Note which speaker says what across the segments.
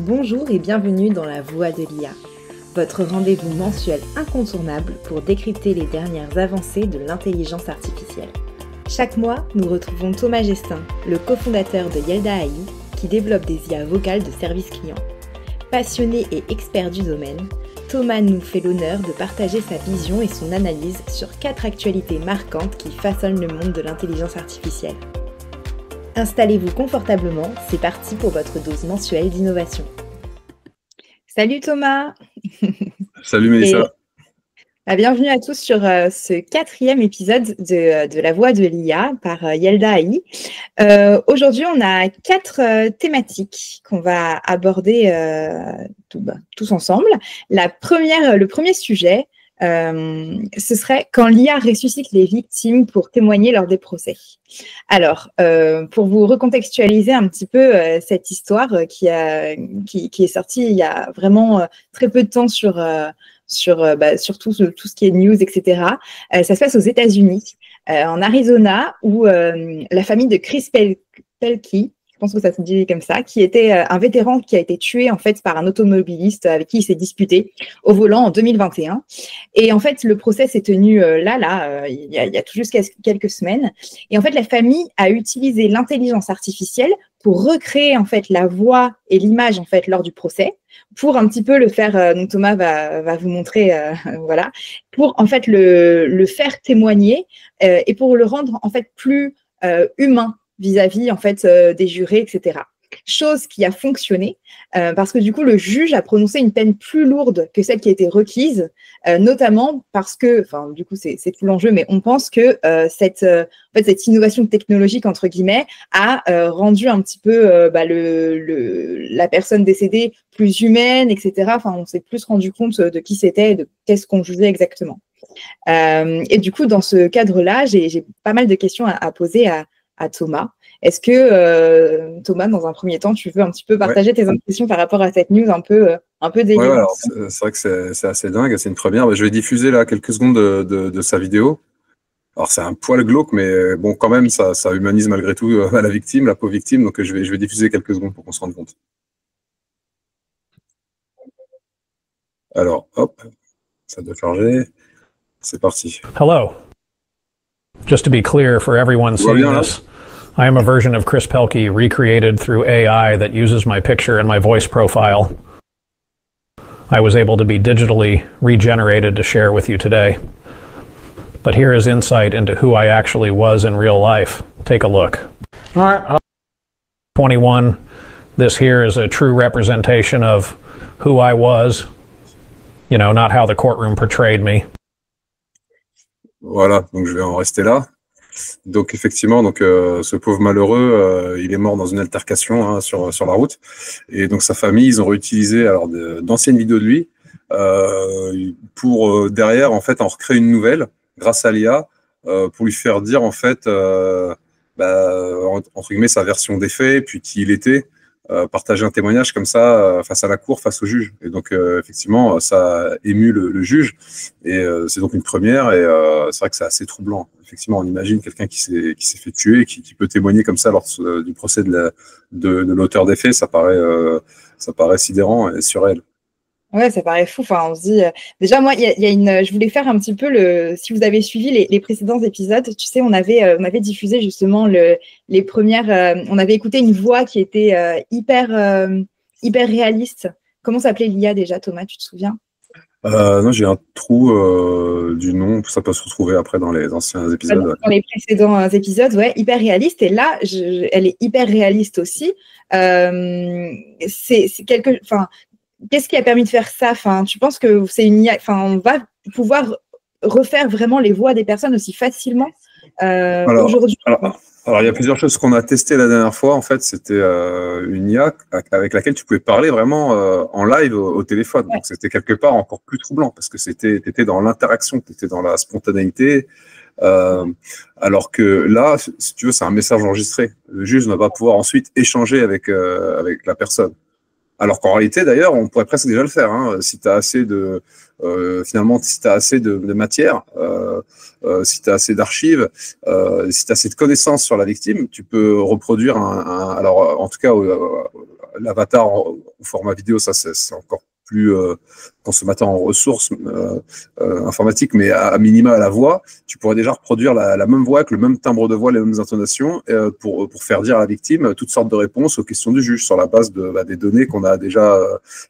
Speaker 1: Bonjour et bienvenue dans La Voix de l'IA, votre rendez-vous mensuel incontournable pour décrypter les dernières avancées de l'intelligence artificielle. Chaque mois, nous retrouvons Thomas Gestin, le cofondateur de Yelda AI, qui développe des IA vocales de service client. Passionné et expert du domaine, Thomas nous fait l'honneur de partager sa vision et son analyse sur 4 actualités marquantes qui façonnent le monde de l'intelligence artificielle. Installez-vous confortablement, c'est parti pour votre dose mensuelle d'innovation. Salut Thomas.
Speaker 2: Salut Mélissa.
Speaker 1: Bienvenue à tous sur ce 4e épisode de La Voix de l'IA par Yelda AI. Aujourd'hui, on a 4 thématiques qu'on va aborder tous ensemble. Le premier sujet, ce serait quand l'IA ressuscite les victimes pour témoigner lors des procès. Alors, pour vous recontextualiser un petit peu cette histoire qui est sortie il y a vraiment très peu de temps sur tout ce qui est news, etc. Ça se passe aux États-Unis, en Arizona, où la famille de Chris Pelkey, je pense que ça se dit comme ça, qui était un vétéran qui a été tué en fait par un automobiliste avec qui il s'est disputé au volant en 2021. Et en fait, le procès s'est tenu il y a tout juste quelques semaines. Et en fait, la famille a utilisé l'intelligence artificielle pour recréer en fait la voix et l'image en fait lors du procès, pour un petit peu le faire. Donc Thomas va vous montrer, voilà, pour en fait le faire témoigner et pour le rendre en fait plus humain vis-à-vis en fait des jurés, etc. Chose qui a fonctionné parce que du coup le juge a prononcé une peine plus lourde que celle qui a été requise, notamment parce que, enfin du coup c'est tout l'enjeu, mais on pense que cette innovation technologique entre guillemets a rendu un petit peu la personne décédée plus humaine, etc. Enfin on s'est plus rendu compte de qui c'était et de qu'est-ce qu'on jugeait exactement. Et du coup dans ce cadre-là, j'ai pas mal de questions à poser à Thomas. Est-ce que Thomas, dans un premier temps, tu veux un petit peu partager tes impressions par rapport à cette news un peu délirante?
Speaker 2: Ouais, alors c'est vrai que c'est assez dingue, c'est une première. Je vais diffuser là quelques secondes de sa vidéo. Alors c'est un poil glauque, mais bon, quand même, ça humanise malgré tout la victime, la pauvre victime. Donc je vais diffuser quelques secondes pour qu'on se rende compte. Alors, hop, ça doit charger. C'est parti.
Speaker 3: Hello. Just to be clear for everyone seeing this, I am a version of Chris Pelkey recreated through AI that uses my picture and my voice profile. I was able to be digitally regenerated to share with you today. But here is insight into who I actually was in real life. Take a look. All right. 21. This here is a true representation of who I was, you know, not how the courtroom portrayed me.
Speaker 2: Voilà, donc je vais en rester là. Donc effectivement, ce pauvre malheureux, il est mort dans une altercation sur la route. Et donc sa famille, ils ont réutilisé alors d'anciennes vidéos de lui pour derrière en fait en recréer une nouvelle grâce à l'IA pour lui faire dire en fait entre guillemets sa version des faits, puis qui il était. Partager un témoignage comme ça face à la cour, face au juge. Et donc, effectivement, ça a ému le juge. Et c'est donc une première. Et c'est vrai que c'est assez troublant. Effectivement, on imagine quelqu'un qui s'est fait tuer, qui peut témoigner comme ça lors du procès de l'auteur des faits. Ça paraît sidérant et surréel.
Speaker 1: Ouais, ça paraît fou. Enfin, on se dit. Déjà, moi, je voulais faire un petit peu si vous avez suivi les précédents épisodes, tu sais, on avait diffusé justement les premières. On avait écouté une voix qui était hyper réaliste. Comment s'appelait l'IA déjà, Thomas? Tu te souviens?
Speaker 2: Non, j'ai un trou du nom. Ça peut se retrouver après dans les anciens épisodes.
Speaker 1: Dans les précédents épisodes, ouais, hyper réaliste. Et là, elle est hyper réaliste aussi. Qu'est-ce qui a permis de faire ça? Enfin, tu penses que c'est une IA, on va pouvoir refaire vraiment les voix des personnes aussi facilement aujourd'hui?
Speaker 2: Alors, il y a plusieurs choses qu'on a testées la dernière fois. En fait, c'était une IA avec laquelle tu pouvais parler vraiment en live au téléphone. Ouais. Donc, c'était quelque part encore plus troublant parce que t'étais dans l'interaction, t'étais dans la spontanéité. Alors que là, si tu veux, c'est un message enregistré. Le juge ne va pas pouvoir ensuite échanger avec la personne. Alors qu'en réalité, d'ailleurs, on pourrait presque déjà le faire. Si tu as assez de matière, si tu as assez d'archives, si tu as assez de connaissances sur la victime, tu peux reproduire alors en tout cas l'avatar au format vidéo, ça c'est encore plus consommateur en ressources informatiques, mais à minima à la voix, tu pourrais déjà reproduire la même voix avec le même timbre de voix, les mêmes intonations pour faire dire à la victime toutes sortes de réponses aux questions du juge sur la base des données qu'on a déjà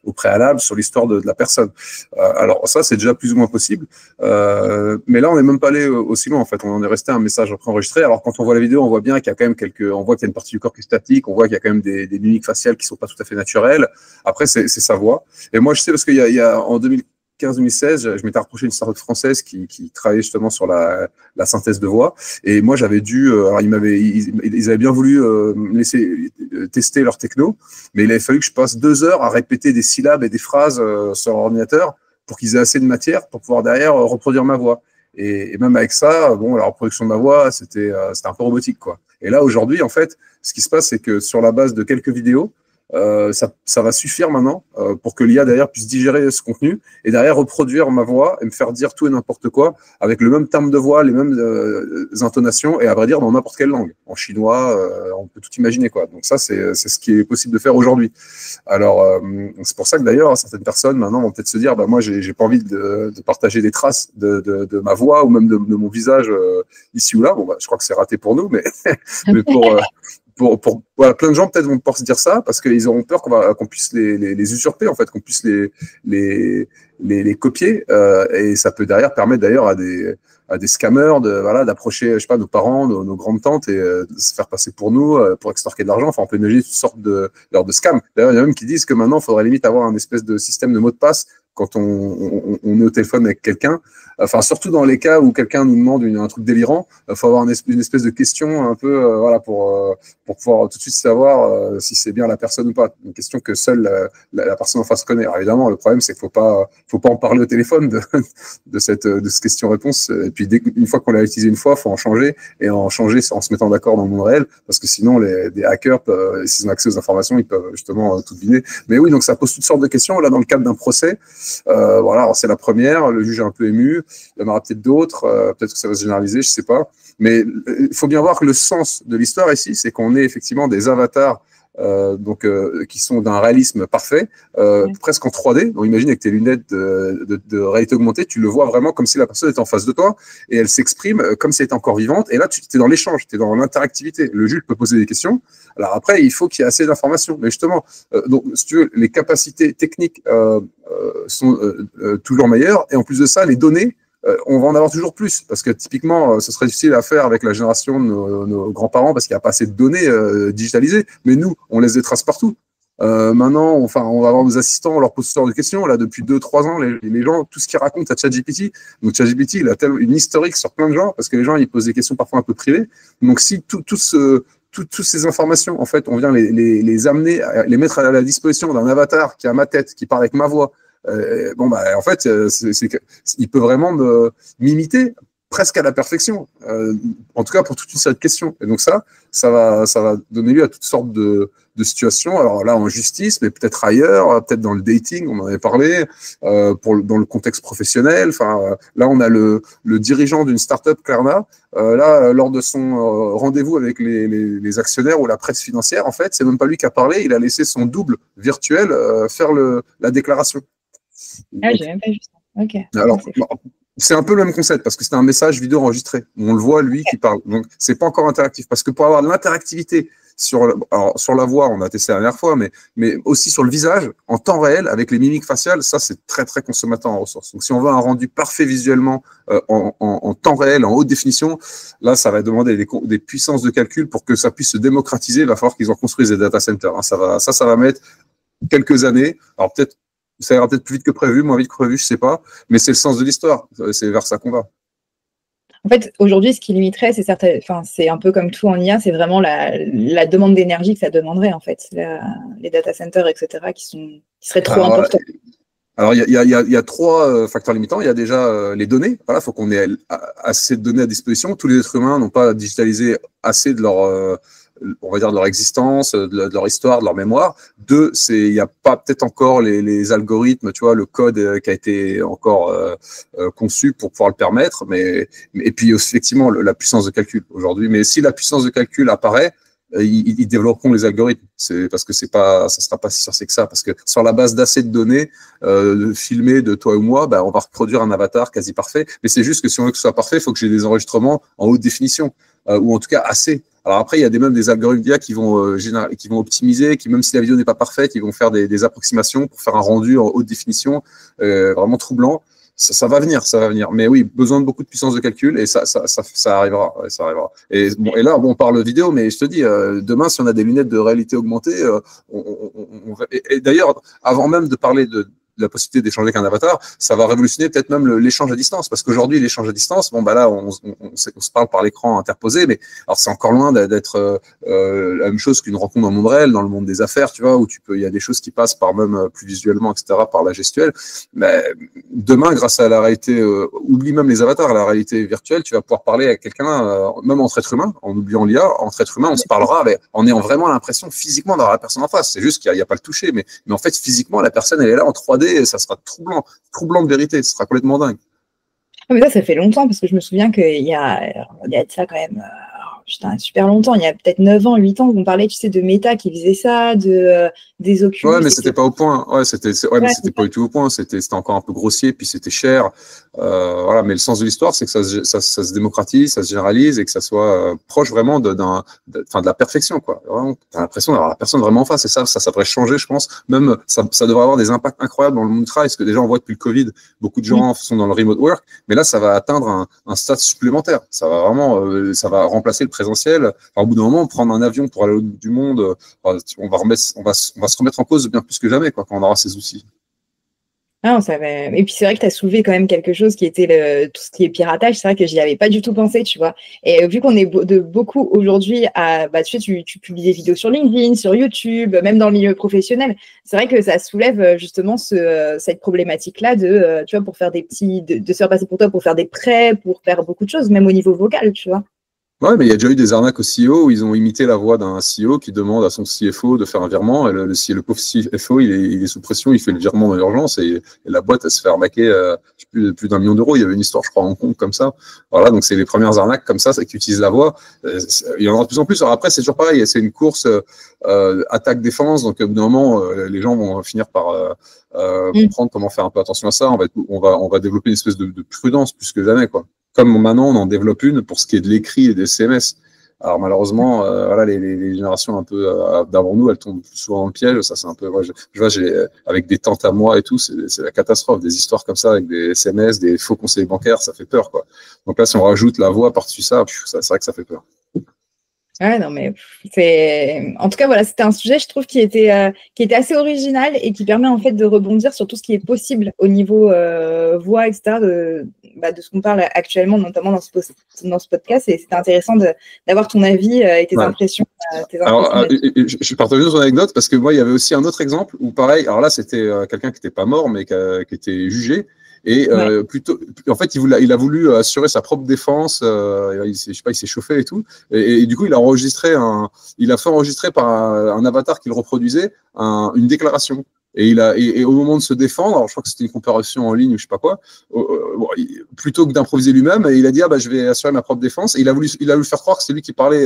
Speaker 2: au préalable sur l'histoire de la personne. Alors ça, c'est déjà plus ou moins possible, mais là, on n'est même pas allé aussi loin en fait. On en est resté à un message préenregistré. Alors quand on voit la vidéo, on voit bien qu'il y a quand même on voit qu'il y a une partie du corps qui est statique, on voit qu'il y a quand même des mimiques faciales qui sont pas tout à fait naturelles. Après, c'est sa voix. Et moi, je sais parce qu'il y a en 2015-2016, je m'étais rapproché d'une startup française qui travaillait justement sur la synthèse de voix. Et moi, j'avais dû, alors ils avaient bien voulu me laisser tester leur techno, mais il avait fallu que je passe 2 heures à répéter des syllabes et des phrases sur l'ordinateur pour qu'ils aient assez de matière pour pouvoir derrière reproduire ma voix. Et même avec ça, bon, la reproduction de ma voix, c'était un peu robotique, quoi. Et là, aujourd'hui, en fait, ce qui se passe, c'est que sur la base de quelques vidéos, ça va suffire maintenant pour que l'IA derrière puisse digérer ce contenu et derrière reproduire ma voix et me faire dire tout et n'importe quoi avec le même terme de voix, les mêmes intonations et à vrai dire dans n'importe quelle langue. En chinois, on peut tout imaginer, quoi. Donc ça, c'est ce qui est possible de faire aujourd'hui. Alors c'est pour ça que d'ailleurs certaines personnes maintenant vont peut-être se dire, bah moi j'ai pas envie de partager des traces de ma voix ou même de mon visage ici ou là. Bon, bah, je crois que c'est raté pour nous, mais mais voilà, plein de gens peut-être vont pouvoir se dire ça parce qu'ils auront peur qu'on puisse les usurper, en fait, qu'on puisse les copier, et ça peut derrière permettre d'ailleurs à des scammers d'approcher, je sais pas, nos parents, nos grandes tantes et de se faire passer pour nous, pour extorquer de l'argent. Enfin, on peut imaginer toutes sortes de scams. D'ailleurs, il y a même qui disent que maintenant, il faudrait limite avoir un espèce de système de mot de passe quand on est au téléphone avec quelqu'un. Enfin, surtout dans les cas où quelqu'un nous demande un truc délirant, il faut avoir une espèce de question un peu, pour pouvoir tout de suite savoir si c'est bien la personne ou pas. Une question que seule la personne en face connaît. Alors, évidemment, le problème, c'est qu'il faut pas en parler au téléphone de cette question-réponse. Et puis, une fois qu'on l'a utilisé une fois, il faut en changer en se mettant d'accord dans le monde réel, parce que sinon, des hackers, s'ils ont accès aux informations, ils peuvent justement tout deviner. Mais oui, donc ça pose toutes sortes de questions. Là, dans le cadre d'un procès, voilà, alors c'est la première, le juge est un peu ému, il y en aura peut-être d'autres, peut-être que ça va se généraliser, je sais pas. Mais il faut bien voir que le sens de l'histoire ici, c'est qu'on est effectivement des avatars qui sont d'un réalisme parfait, presque en 3D. Donc imagine avec tes lunettes de réalité augmentée, tu le vois vraiment comme si la personne était en face de toi et elle s'exprime comme si elle était encore vivante. Et là, tu es dans l'échange, tu es dans l'interactivité. Le juge peut poser des questions. Alors après, il faut qu'il y ait assez d'informations. Mais justement, donc si tu veux, les capacités techniques sont toujours meilleures. Et en plus de ça, les données, on va en avoir toujours plus, parce que typiquement, ce serait difficile à faire avec la génération de nos grands-parents, parce qu'il n'y a pas assez de données digitalisées. Mais nous, on laisse des traces partout. Maintenant, on va avoir nos assistants, on leur pose ce genre de questions. Là, depuis 2-3 ans, les gens, tout ce qu'ils racontent à ChatGPT, donc ChatGPT, il a une historique sur plein de gens, parce que les gens, ils posent des questions parfois un peu privées. Donc, si toutes ces informations, en fait, on vient les amener, les mettre à la disposition d'un avatar qui a ma tête, qui parle avec ma voix, bon, bah, en fait, il peut vraiment m'imiter presque à la perfection, en tout cas pour toute une série de questions. Et donc ça va donner lieu à toutes sortes de situations. Alors là, en justice, mais peut-être ailleurs, peut-être dans le dating, on en avait parlé, dans le contexte professionnel. Enfin, là, on a le dirigeant d'une start-up, Klarna, là, lors de son rendez-vous avec les actionnaires ou la presse financière, en fait, c'est même pas lui qui a parlé, il a laissé son double virtuel faire la déclaration.
Speaker 1: Ah, j'ai même pas vu ça. Ok.
Speaker 2: Alors, c'est un peu le même concept parce que c'est un message vidéo enregistré. On le voit, lui, qui parle. Donc, c'est pas encore interactif parce que pour avoir de l'interactivité sur la voix, on a testé la dernière fois, mais aussi sur le visage, en temps réel, avec les mimiques faciales, ça, c'est très, très consommateur en ressources. Donc, si on veut un rendu parfait visuellement, en temps réel, en haute définition, là, ça va demander des puissances de calcul pour que ça puisse se démocratiser. Il va falloir qu'ils en construisent des data centers. Hein. Ça va mettre quelques années. Alors, peut-être, ça ira peut-être plus vite que prévu, moins vite que prévu, je sais pas, mais c'est le sens de l'histoire, c'est vers ça qu'on va.
Speaker 1: En fait, aujourd'hui, ce qui limiterait, c'est un peu comme tout en IA, c'est vraiment la demande d'énergie que ça demanderait, en fait, les data centers, etc., qui seraient trop importants.
Speaker 2: Alors, il y a 3 facteurs limitants. Il y a déjà les données. Voilà, faut qu'on ait assez de données à disposition. Tous les êtres humains n'ont pas digitalisé assez de leur on va dire de leur existence, de leur histoire, de leur mémoire. 2, il n'y a pas peut-être encore les algorithmes, tu vois, le code qui a été encore conçu pour pouvoir le permettre, et puis effectivement la puissance de calcul aujourd'hui. Mais si la puissance de calcul apparaît, ils développeront les algorithmes. C'est parce que ça sera pas si sorcier que ça. Parce que sur la base d'assez de données filmées de toi ou moi, on va reproduire un avatar quasi parfait. Mais c'est juste que si on veut que ce soit parfait, il faut que j'ai des enregistrements en haute définition ou en tout cas assez. Alors après, il y a même des algorithmes d'IA qui vont optimiser, qui même si la vidéo n'est pas parfaite, ils vont faire des approximations pour faire un rendu en haute définition, vraiment troublant. Ça va venir. Mais oui, besoin de beaucoup de puissance de calcul et ça arrivera. Ouais, ça arrivera. Et là, on parle vidéo, mais je te dis, demain, si on a des lunettes de réalité augmentée, et d'ailleurs, avant même de parler de la possibilité d'échanger avec un avatar, ça va révolutionner peut-être même l'échange à distance. Parce qu'aujourd'hui, l'échange à distance, là, on se parle par l'écran interposé, mais alors c'est encore loin d'être la même chose qu'une rencontre dans le monde réel, dans le monde des affaires, tu vois, où il y a des choses qui passent par même plus visuellement, etc., par la gestuelle. Mais demain, grâce à la réalité, oublie même les avatars, la réalité virtuelle, tu vas pouvoir parler à quelqu'un, même entre êtres humains, en oubliant l'IA, entre êtres humains, on se parlera en ayant vraiment l'impression physiquement d'avoir la personne en face. C'est juste qu'il n'y a pas le toucher, mais en fait, physiquement, la personne, elle est là en 3D, et ça sera troublant de vérité, ce sera complètement dingue.
Speaker 1: Mais ça fait longtemps, parce que je me souviens qu'il y a de ça quand même, super longtemps, il y a peut-être 9 ans, 8 ans, on parlait, tu sais, de Meta qui faisait ça, des Oculus.
Speaker 2: Ouais, mais c'était pas au point. Ouais, mais c'était pas du tout au point. C'était encore un peu grossier, puis c'était cher. Voilà, mais le sens de l'histoire, c'est que ça se démocratise, ça se généralise et que ça soit proche vraiment de la perfection, quoi. Vraiment, t'as l'impression d'avoir la personne vraiment en face. Et ça devrait changer, je pense. Même, ça devrait avoir des impacts incroyables dans le monde du travail, parce que déjà, on voit depuis le Covid, beaucoup de gens sont dans le remote work, mais là, ça va atteindre un stade supplémentaire. Ça va vraiment, ça va remplacer le présentiel. Enfin, au bout d'un moment, prendre un avion pour aller au bout du monde, on va se remettre en cause bien plus que jamais, quoi, quand on aura ces outils.
Speaker 1: Ah, et puis c'est vrai que tu as soulevé quand même quelque chose qui était tout ce qui est piratage. C'est vrai que j'y avais pas du tout pensé, tu vois. Et vu qu'on est beaucoup aujourd'hui à, tu sais, tu publies des vidéos sur LinkedIn, sur YouTube, même dans le milieu professionnel. C'est vrai que ça soulève justement cette problématique-là tu vois, pour faire de se faire passer pour toi, pour faire des prêts, pour faire beaucoup de choses, même au niveau vocal, tu vois.
Speaker 2: Ouais, mais il y a déjà eu des arnaques au CEO où ils ont imité la voix d'un CEO qui demande à son CFO de faire un virement. Et le pauvre CFO, il est sous pression, il fait le virement dans l'urgence et la boîte, elle se fait arnaquer plus d'1 million d'euros. Il y avait une histoire, je crois, en compte comme ça. Voilà, donc c'est les premières arnaques comme ça qui utilisent la voix. Il y en aura de plus en plus. Alors après, c'est toujours pareil. C'est une course attaque-défense. Donc au bout d'un moment, les gens vont finir par comprendre comment faire un peu attention à ça. On va développer une espèce de prudence plus que jamais, quoi. Comme maintenant, on en développe une pour ce qui est de l'écrit et des CMS. Alors malheureusement, voilà, les générations un peu d'avant nous, elles tombent plus souvent dans le piège. Ça, c'est un peu, je vois, avec des tantes à moi et tout, c'est la catastrophe. Des histoires comme ça avec des SMS, des faux conseillers bancaires, ça fait peur, quoi. Donc là, si on rajoute la voix par-dessus ça, c'est vrai que ça fait peur.
Speaker 1: Ouais, non, mais en tout cas, voilà, c'était un sujet, je trouve, qui était assez original et qui permet en fait de rebondir sur tout ce qui est possible au niveau voix, etc., de ce qu'on parle actuellement, notamment dans ce podcast. Et c'était intéressant d'avoir ton avis et tes impressions.
Speaker 2: Alors, je partage une anecdote parce que moi, il y avait aussi un autre exemple où, pareil, alors là, c'était quelqu'un qui n'était pas mort, mais qui était jugé. Et plutôt, en fait, il a voulu assurer sa propre défense. Je sais pas, il s'est chauffé et tout. Et du coup, il a fait enregistrer par un avatar qu'il reproduisait une déclaration. Et au moment de se défendre, alors je crois que c'était une comparution en ligne ou je sais pas quoi, plutôt que d'improviser lui-même, il a dit je vais assurer ma propre défense. Et il a voulu faire croire que c'est lui qui parlait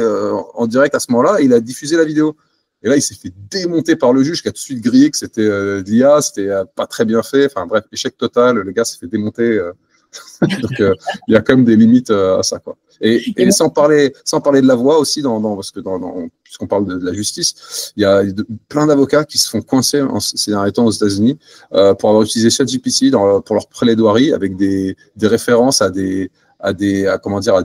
Speaker 2: en direct à ce moment-là. Et il a diffusé la vidéo. Et là, il s'est fait démonter par le juge qui a tout de suite grillé que c'était de l'IA, c'était pas très bien fait. Enfin bref, échec total. Le gars s'est fait démonter. Donc il y a quand même des limites à ça, quoi. Et sans parler de la voix aussi, parce que puisqu'on parle de la justice, il y a plein d'avocats qui se font coincer ces derniers temps aux États-Unis pour avoir utilisé ChatGPT pour leur plaidoirie avec des références à des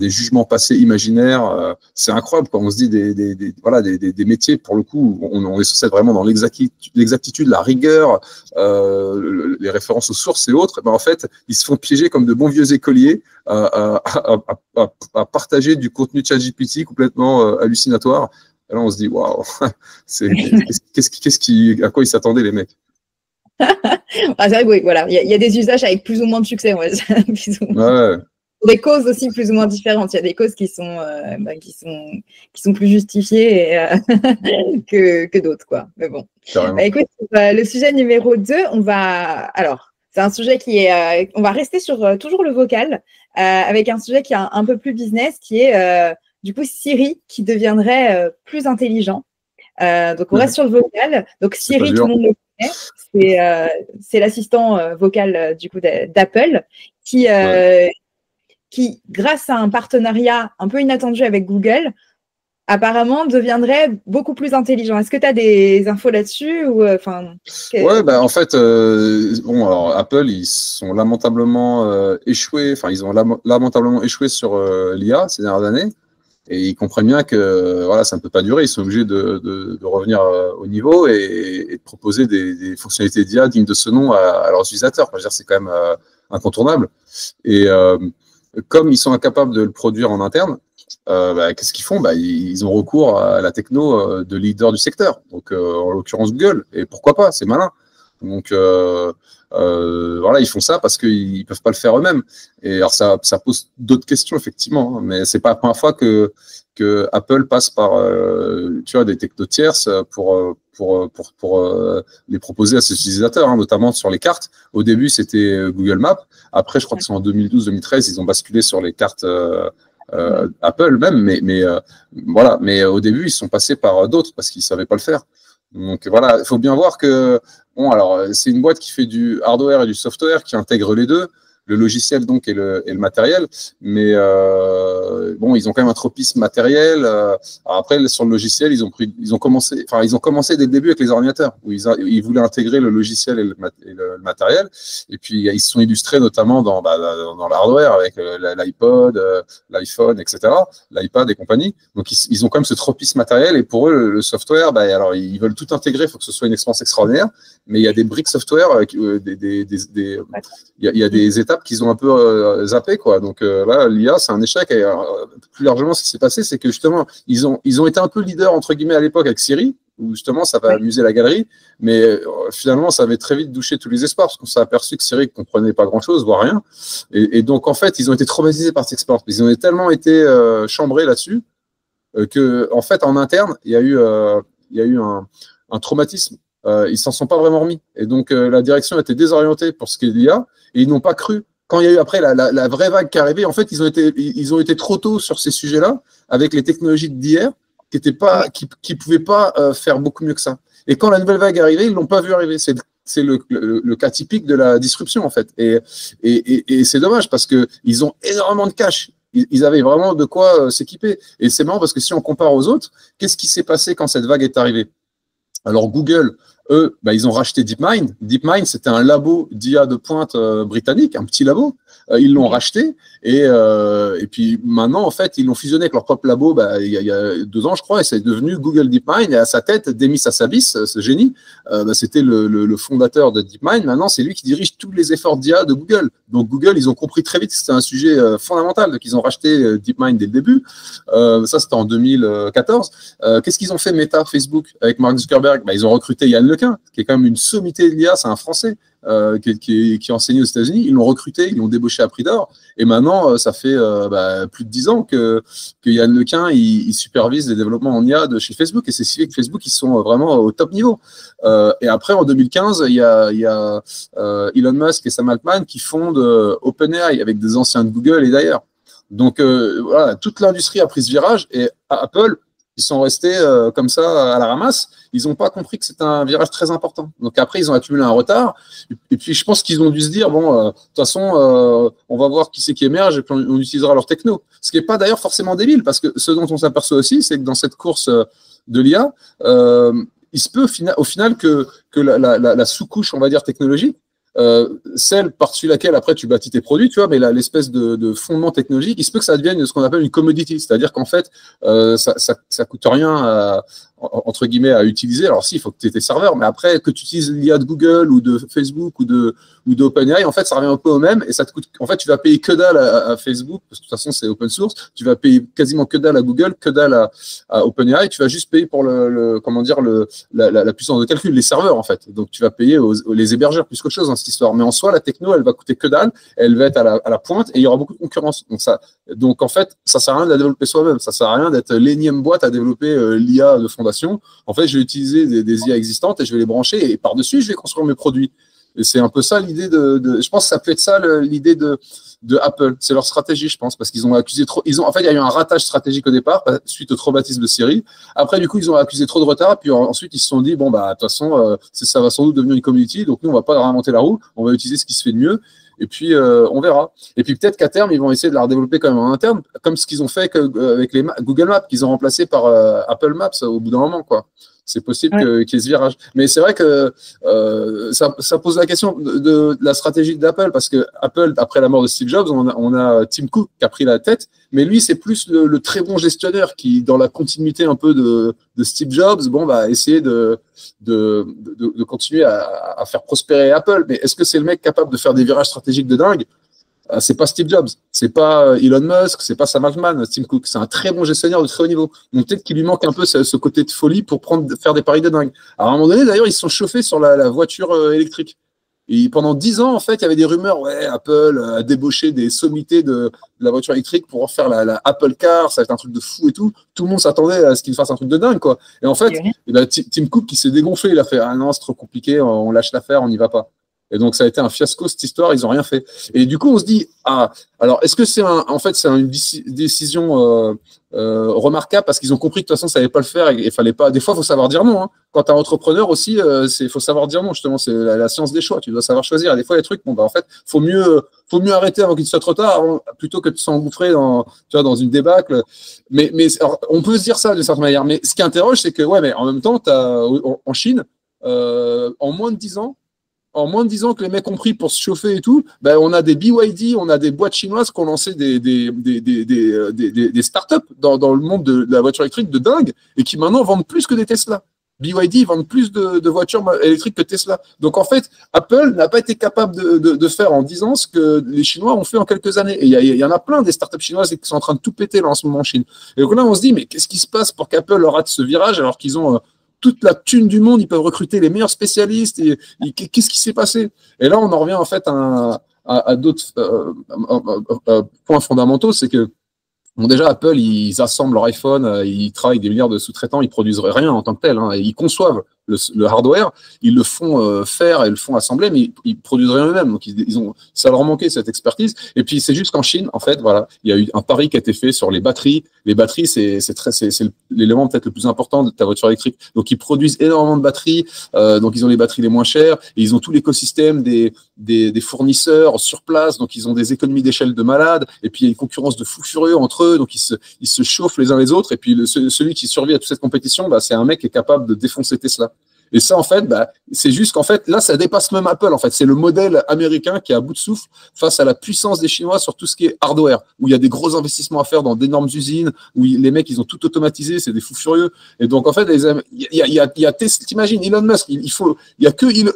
Speaker 2: jugements passés imaginaires. C'est incroyable quand on se dit des métiers, pour le coup, on est censé être vraiment dans l'exactitude, la rigueur, les références aux sources et autres. En fait, ils se font piéger comme de bons vieux écoliers à partager du contenu de ChatGPT complètement hallucinatoire. Et là, on se dit, waouh, à quoi ils s'attendaient, les mecs?
Speaker 1: C'est vrai que oui, voilà, il y a des usages avec plus ou moins de succès, on va dire.
Speaker 2: Ouais.
Speaker 1: Des causes aussi plus ou moins différentes. Il y a des causes qui sont plus justifiées que d'autres, quoi. Mais bon. Écoute, le sujet numéro 2, c'est un sujet qui est, on va rester sur toujours le vocal, avec un sujet qui est un peu plus business, qui est du coup Siri qui deviendrait plus intelligent. Donc on reste sur le vocal. Donc Siri, tout le monde le connaît, c'est l'assistant vocal du coup d'Apple qui, grâce à un partenariat un peu inattendu avec Google, apparemment deviendrait beaucoup plus intelligent. Est-ce que tu as des infos là-dessus ou
Speaker 2: Ouais, bah, en fait, bon, alors Apple, ils sont lamentablement échoués. Enfin, ils ont lamentablement échoué sur l'IA ces dernières années, et ils comprennent bien que voilà, ça ne peut pas durer. Ils sont obligés de revenir au niveau et de proposer des fonctionnalités d'IA dignes de ce nom à leurs utilisateurs. Je veux dire, c'est quand même incontournable. Et comme ils sont incapables de le produire en interne, qu'est-ce qu'ils font? Ils ont recours à la techno de leader du secteur, donc en l'occurrence Google. Et pourquoi pas? C'est malin. Donc voilà, ils font ça parce qu'ils peuvent pas le faire eux-mêmes. Et alors ça pose d'autres questions effectivement, hein, mais c'est pas la première fois que Apple passe par tu vois, des technos tierces pour les proposer à ses utilisateurs, hein, notamment sur les cartes. Au début, c'était Google Maps. Après, je crois que c'est en 2012-2013, ils ont basculé sur les cartes Apple même, mais voilà. Mais au début, ils sont passés par d'autres parce qu'ils savaient pas le faire. Donc voilà, il faut bien voir que bon, alors c'est une boîte qui fait du hardware et du software, qui intègre les deux, le logiciel donc et le matériel. Mais bon, ils ont quand même un tropisme matériel. Alors après, sur le logiciel, ils ont commencé dès le début avec les ordinateurs, où ils voulaient intégrer le logiciel et le matériel. Et puis ils se sont illustrés notamment dans le hardware avec l'iPod, l'iPhone, etc., l'iPad et compagnie. Donc ils ont quand même ce tropisme matériel, et pour eux le software, alors ils veulent tout intégrer, il faut que ce soit une expérience extraordinaire. Mais il y a des briques software, il y a des étapes qu'ils ont un peu zappé, quoi. Donc là, l'IA, c'est un échec. Et plus largement, ce qui s'est passé, c'est que justement, ils ont été un peu leaders entre guillemets à l'époque avec Siri, où justement ça va amuser la galerie, mais finalement ça avait très vite douché tous les espoirs, parce qu'on s'est aperçu que Siri ne comprenait pas grand-chose, voire rien. Et donc en fait, ils ont été traumatisés par cette expérience. Ils ont tellement été chambrés là-dessus que en fait, en interne, il y a eu un traumatisme. Ils s'en sont pas vraiment remis. Et donc, la direction a été désorientée pour ce qui est de l'IA, et ils n'ont pas cru. Quand il y a eu après la vraie vague qui est arrivée, en fait, ils ont été trop tôt sur ces sujets-là, avec les technologies d'hier, qui pouvaient pas faire beaucoup mieux que ça. Et quand la nouvelle vague est arrivée, ils l'ont pas vu arriver. C'est le cas typique de la disruption, en fait. Et c'est dommage, parce que ils ont énormément de cash. Ils avaient vraiment de quoi s'équiper. Et c'est marrant, parce que si on compare aux autres, qu'est-ce qui s'est passé quand cette vague est arrivée? Alors Google, eux, ils ont racheté DeepMind. DeepMind, c'était un labo d'IA de pointe britannique, un petit labo. Ils l'ont racheté, et puis maintenant, en fait, ils l'ont fusionné avec leur propre labo il y a 2 ans, je crois, et c'est devenu Google DeepMind. Et à sa tête, Demis Hassabis, ce génie, c'était le fondateur de DeepMind. Maintenant, c'est lui qui dirige tous les efforts d'IA de Google. Donc Google, ils ont compris très vite que c'était un sujet fondamental, donc ils ont racheté DeepMind dès le début. Ça, c'était en 2014. Qu'est-ce qu'ils ont fait Meta, Facebook, avec Mark Zuckerberg? Ils ont recruté Yann LeCun, qui est quand même une sommité de l'IA, c'est un Français. Qui enseignait aux États-Unis. Ils l'ont recruté, ils l'ont débauché à prix d'or, et maintenant ça fait plus de 10 ans que Yann LeCun il supervise les développements en IA de chez Facebook, et c'est si fait que Facebook, ils sont vraiment au top niveau. Et après, en 2015, il y a Elon Musk et Sam Altman qui fondent OpenAI avec des anciens de Google et d'ailleurs. Donc voilà, toute l'industrie a pris ce virage, et Apple, ils sont restés comme ça à la ramasse. Ils n'ont pas compris que c'était un virage très important. Donc après, ils ont accumulé un retard. Et puis, je pense qu'ils ont dû se dire, bon, de toute façon, on va voir qui c'est qui émerge, et puis on utilisera leur techno. Ce qui n'est pas d'ailleurs forcément débile, parce que ce dont on s'aperçoit aussi, c'est que dans cette course de l'IA, il se peut au final que la sous-couche, on va dire, technologique, celle par-dessus laquelle après tu bâtis tes produits, tu vois, mais l'espèce de fondement technologique, il se peut que ça devienne ce qu'on appelle une commodity, c'est-à-dire qu'en fait, ça coûte rien entre guillemets à utiliser. Alors si, il faut que tu aies tes serveurs, mais après que tu utilises l'IA de Google ou de Facebook ou d'OpenAI, en fait, ça revient un peu au même, et ça te coûte. En fait, tu vas payer que dalle à Facebook, parce que de toute façon c'est open source. Tu vas payer quasiment que dalle à Google, que dalle à OpenAI. Tu vas juste payer pour la puissance de calcul, les serveurs en fait. Donc tu vas payer les hébergeurs plus qu'autre chose dans cette histoire. Mais en soi, la techno, elle va coûter que dalle, elle va être à la pointe, et il y aura beaucoup de concurrence. Donc en fait, ça sert à rien de la développer soi-même. Ça sert à rien d'être l'énième boîte à développer l'IA de fondation. En fait, je vais utiliser des IA existantes, et je vais les brancher, et par-dessus, je vais construire mes produits. Et c'est un peu ça l'idée je pense que ça peut être ça l'idée de Apple. C'est leur stratégie, je pense, parce qu'ils ont accusé trop. En fait, il y a eu un ratage stratégique au départ suite au traumatisme de Siri. Après, du coup, ils ont accusé trop de retard. Puis ensuite, ils se sont dit bon bah de toute façon, ça va sans doute devenir une community. Donc nous, on va pas réinventer la roue. On va utiliser ce qui se fait de mieux. Et puis, on verra. Et puis, peut-être qu'à terme, ils vont essayer de la redévelopper quand même en interne, comme ce qu'ils ont fait avec les Google Maps, qu'ils ont remplacé par Apple Maps au bout d'un moment, quoi. C'est possible qu'il y ait ce virage. Mais c'est vrai que ça pose la question de la stratégie d'Apple, parce que Apple, après la mort de Steve Jobs, on a Tim Cook qui a pris la tête, mais lui, c'est plus le très bon gestionnaire qui, dans la continuité un peu de Steve Jobs, bon, va essayer de continuer à faire prospérer Apple. Mais est-ce que c'est le mec capable de faire des virages stratégiques de dingue? C'est pas Steve Jobs, c'est pas Elon Musk, c'est pas Sam Altman, Tim Cook. C'est un très bon gestionnaire de très haut niveau. Donc peut-être qu'il lui manque un peu ce côté de folie pour faire des paris de dingue. Alors, à un moment donné, d'ailleurs, ils se sont chauffés sur la voiture électrique. Et pendant 10 ans, en fait, il y avait des rumeurs, Apple a débauché des sommités de la voiture électrique pour refaire la Apple Car, ça va être un truc de fou et tout. Tout le monde s'attendait à ce qu'il fasse un truc de dingue, quoi. Et en fait, Tim Cook qui s'est dégonflé, il a fait, ah non, c'est trop compliqué, on lâche l'affaire, on n'y va pas. Et donc, ça a été un fiasco, cette histoire, ils n'ont rien fait. Et du coup, on se dit, alors, est-ce que c'est une décision remarquable parce qu'ils ont compris que de toute façon, ça n'allait pas le faire et il fallait pas. Des fois, il faut savoir dire non. Hein. Quand tu es un entrepreneur aussi, il faut savoir dire non, justement, c'est la science des choix. Tu dois savoir choisir. Et des fois, les trucs, en fait, faut mieux arrêter avant qu'il soit trop tard, plutôt que de s'engouffrer dans une débâcle. Mais alors, on peut se dire ça d'une certaine manière. Mais ce qui interroge, c'est que, mais en même temps, en Chine, en moins de 10 ans, que les mecs ont pris pour se chauffer et tout, on a des BYD, on a des boîtes chinoises qui ont lancé des startups dans le monde de la voiture électrique de dingue et qui maintenant vendent plus que des Tesla. BYD vendent plus de voitures électriques que Tesla. Donc en fait, Apple n'a pas été capable de faire en 10 ans ce que les Chinois ont fait en quelques années. Et il y en a plein des startups chinoises qui sont en train de tout péter là en ce moment en Chine. Et donc là, on se dit, mais qu'est-ce qui se passe pour qu'Apple rate ce virage alors qu'ils ont toute la thune du monde, ils peuvent recruter les meilleurs spécialistes. Et qu'est-ce qui s'est passé? Et là, on en revient en fait à d'autres points fondamentaux, c'est que déjà, Apple, ils assemblent leur iPhone, ils travaillent avec des milliards de sous-traitants, ils produisent rien en tant que tel. Et ils conçoivent le hardware, ils le font faire et le font assembler, mais ils produisent rien eux-mêmes. Donc, ça leur manquait cette expertise. Et puis, c'est juste qu'en Chine, en fait, voilà, il y a eu un pari qui a été fait sur les batteries. Les batteries, c'est l'élément peut-être le plus important de ta voiture électrique. Donc, ils produisent énormément de batteries. Donc, ils ont les batteries les moins chères. Et ils ont tout l'écosystème des fournisseurs sur place. Donc, ils ont des économies d'échelle de malades. Et puis, il y a une concurrence de fous furieux entre eux. Donc, ils se chauffent les uns les autres. Et puis, celui qui survit à toute cette compétition, c'est un mec qui est capable de défoncer Tesla. Et ça, en fait, c'est juste qu'en fait, là, ça dépasse même Apple. En fait, c'est le modèle américain qui est à bout de souffle face à la puissance des Chinois sur tout ce qui est hardware, où il y a des gros investissements à faire dans d'énormes usines, où les mecs, ils ont tout automatisé, c'est des fous furieux. Et donc, en fait, il y a t'imagines, Elon Musk,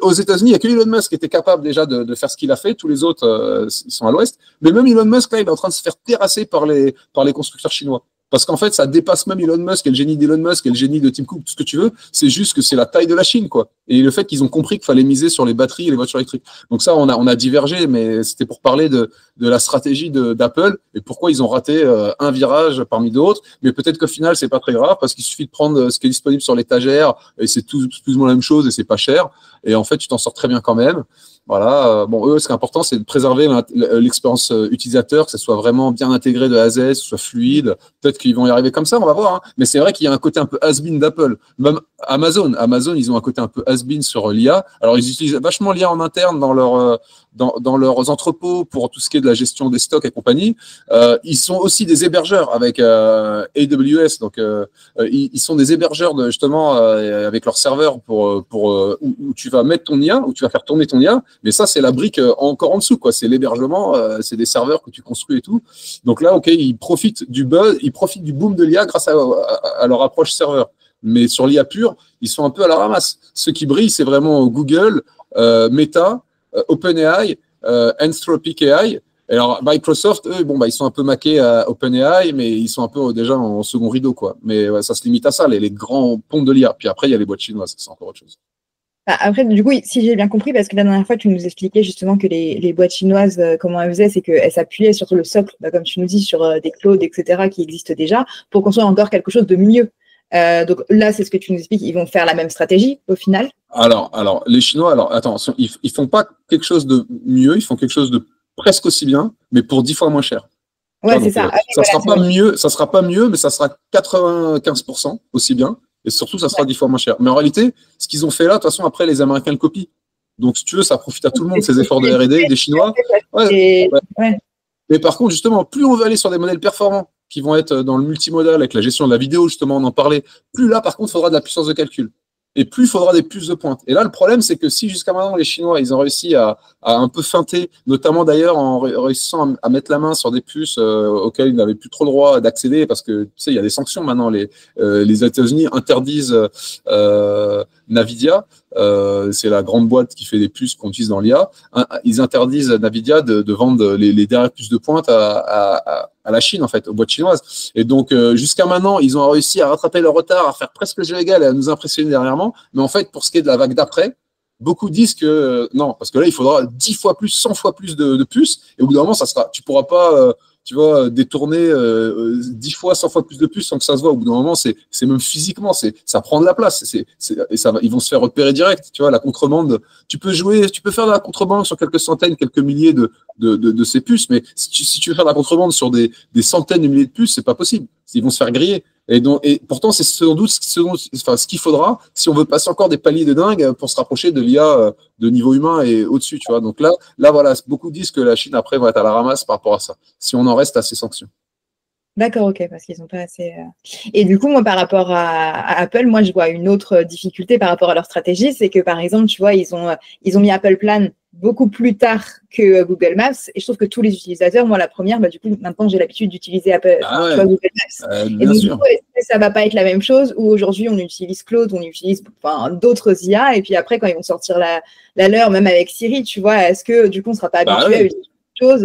Speaker 2: aux États-Unis, il y a que Elon Musk qui était capable déjà de faire ce qu'il a fait. Tous les autres, ils sont à l'ouest. Mais même Elon Musk, là, il est en train de se faire terrasser par les constructeurs chinois. Parce qu'en fait, ça dépasse même Elon Musk et le génie d'Elon Musk et le génie de Tim Cook, tout ce que tu veux. C'est juste que c'est la taille de la Chine, quoi. Et le fait qu'ils ont compris qu'il fallait miser sur les batteries et les voitures électriques. Donc ça, on a divergé, mais c'était pour parler de la stratégie d'Apple et pourquoi ils ont raté un virage parmi d'autres. Mais peut-être qu'au final, c'est pas très grave parce qu'il suffit de prendre ce qui est disponible sur l'étagère et c'est tout plus ou moins la même chose et c'est pas cher. Et en fait, tu t'en sors très bien quand même. Voilà. Eux, ce qui est important, c'est de préserver l'expérience utilisateur, que ce soit vraiment bien intégré de A à Z, que ce soit fluide. Peut-être qu'ils vont y arriver comme ça, on va voir. Hein. Mais c'est vrai qu'il y a un côté un peu has-been d'Apple. Même Amazon, ils ont un côté un peu has-been sur l'IA. Alors, ils utilisent vachement l'IA en interne dans leurs entrepôts pour tout ce qui est de la gestion des stocks et compagnie. Ils sont aussi des hébergeurs avec AWS. Donc, ils sont des hébergeurs justement avec leurs serveurs où tu vas mettre ton IA, où tu vas faire tourner ton IA. Mais ça, c'est la brique encore en dessous, quoi. C'est l'hébergement, c'est des serveurs que tu construis et tout. Donc là, ils profitent du buzz, ils profitent du boom de l'IA grâce à leur approche serveur. Mais sur l'IA pure, ils sont un peu à la ramasse. Ceux qui brillent, c'est vraiment Google, Meta, OpenAI, Anthropic AI. Alors, Microsoft, eux, ils sont un peu maqués à OpenAI, mais ils sont un peu déjà en second rideau, quoi. Mais ça se limite à ça, les grands ponts de l'IA. Puis après, il y a les boîtes chinoises, c'est encore autre chose.
Speaker 1: Après, du coup, si j'ai bien compris, parce que la dernière fois, tu nous expliquais justement que les boîtes chinoises, comment elles faisaient, c'est qu'elles s'appuyaient sur le socle, comme tu nous dis, sur des clouds, etc., qui existent déjà, pour construire encore quelque chose de mieux. Donc là, c'est ce que tu nous expliques, ils vont faire la même stratégie, au final,
Speaker 2: Alors, les Chinois, alors, attends, ils font pas quelque chose de mieux, ils font quelque chose de presque aussi bien, mais pour 10 fois moins cher.
Speaker 1: Ouais, c'est ça.
Speaker 2: Ça sera pas mieux, ça sera pas mieux, mais ça sera 95% aussi bien. Et surtout, ça sera 10 fois moins cher. Mais en réalité, ce qu'ils ont fait là, de toute façon, après, les Américains le copient. Donc, si tu veux, ça profite à tout le monde, ces efforts de R&D des Chinois. Ouais. Mais par contre, justement, plus on veut aller sur des modèles performants qui vont être dans le multimodal avec la gestion de la vidéo, justement, on en parlait, plus là, par contre, il faudra de la puissance de calcul. Et plus il faudra des puces de pointe. Et là, le problème, c'est que si jusqu'à maintenant, les Chinois, ils ont réussi à un peu feinter, notamment d'ailleurs en réussissant à mettre la main sur des puces auxquelles ils n'avaient plus trop le droit d'accéder, parce que tu sais, il y a des sanctions maintenant. Les États-Unis interdisent Nvidia, c'est la grande boîte qui fait des puces qu'on utilise dans l'IA. Ils interdisent Nvidia de vendre les dernières puces de pointe à la Chine, en fait, aux boîtes chinoises. Et donc, jusqu'à maintenant, ils ont réussi à rattraper leur retard, à faire presque le jeu égal et à nous impressionner dernièrement. Mais en fait, pour ce qui est de la vague d'après, beaucoup disent que non, parce que là, il faudra 10 fois plus, 100 fois plus de puces. Et au bout d'un moment, tu pourras pas, tu vois, détourner 10 fois, 100 fois plus de puces sans que ça se voit. Au bout d'un moment, c'est même physiquement, ça prend de la place. Et ils vont se faire repérer direct. Tu vois, la contrebande, tu peux faire de la contrebande sur quelques centaines, quelques milliers de ces puces, mais si tu veux faire de la contrebande sur des centaines de milliers de puces, c'est pas possible. Ils vont se faire griller. Et pourtant, c'est sans doute ce qu'il faudra si on veut passer encore des paliers de dingue pour se rapprocher de l'IA de niveau humain et au-dessus, tu vois. Donc là, voilà, beaucoup disent que la Chine après va être à la ramasse par rapport à ça, si on en reste à ces sanctions.
Speaker 1: D'accord, ok, parce qu'ils n'ont pas assez. Et du coup, moi, par rapport à Apple, moi, je vois une autre difficulté par rapport à leur stratégie, c'est que par exemple, tu vois, ils ont mis Apple Plan beaucoup plus tard que Google Maps, et je trouve que tous les utilisateurs, moi, la première, bah, du coup, maintenant, j'ai l'habitude d'utiliser tu vois, Google Maps. Et donc, du coup, est-ce que ça va pas être la même chose où aujourd'hui, on utilise Claude, on utilise d'autres IA, et puis après, quand ils vont sortir la leur, même avec Siri, tu vois, est-ce que du coup, on ne sera pas habitué à utiliser d'autres choses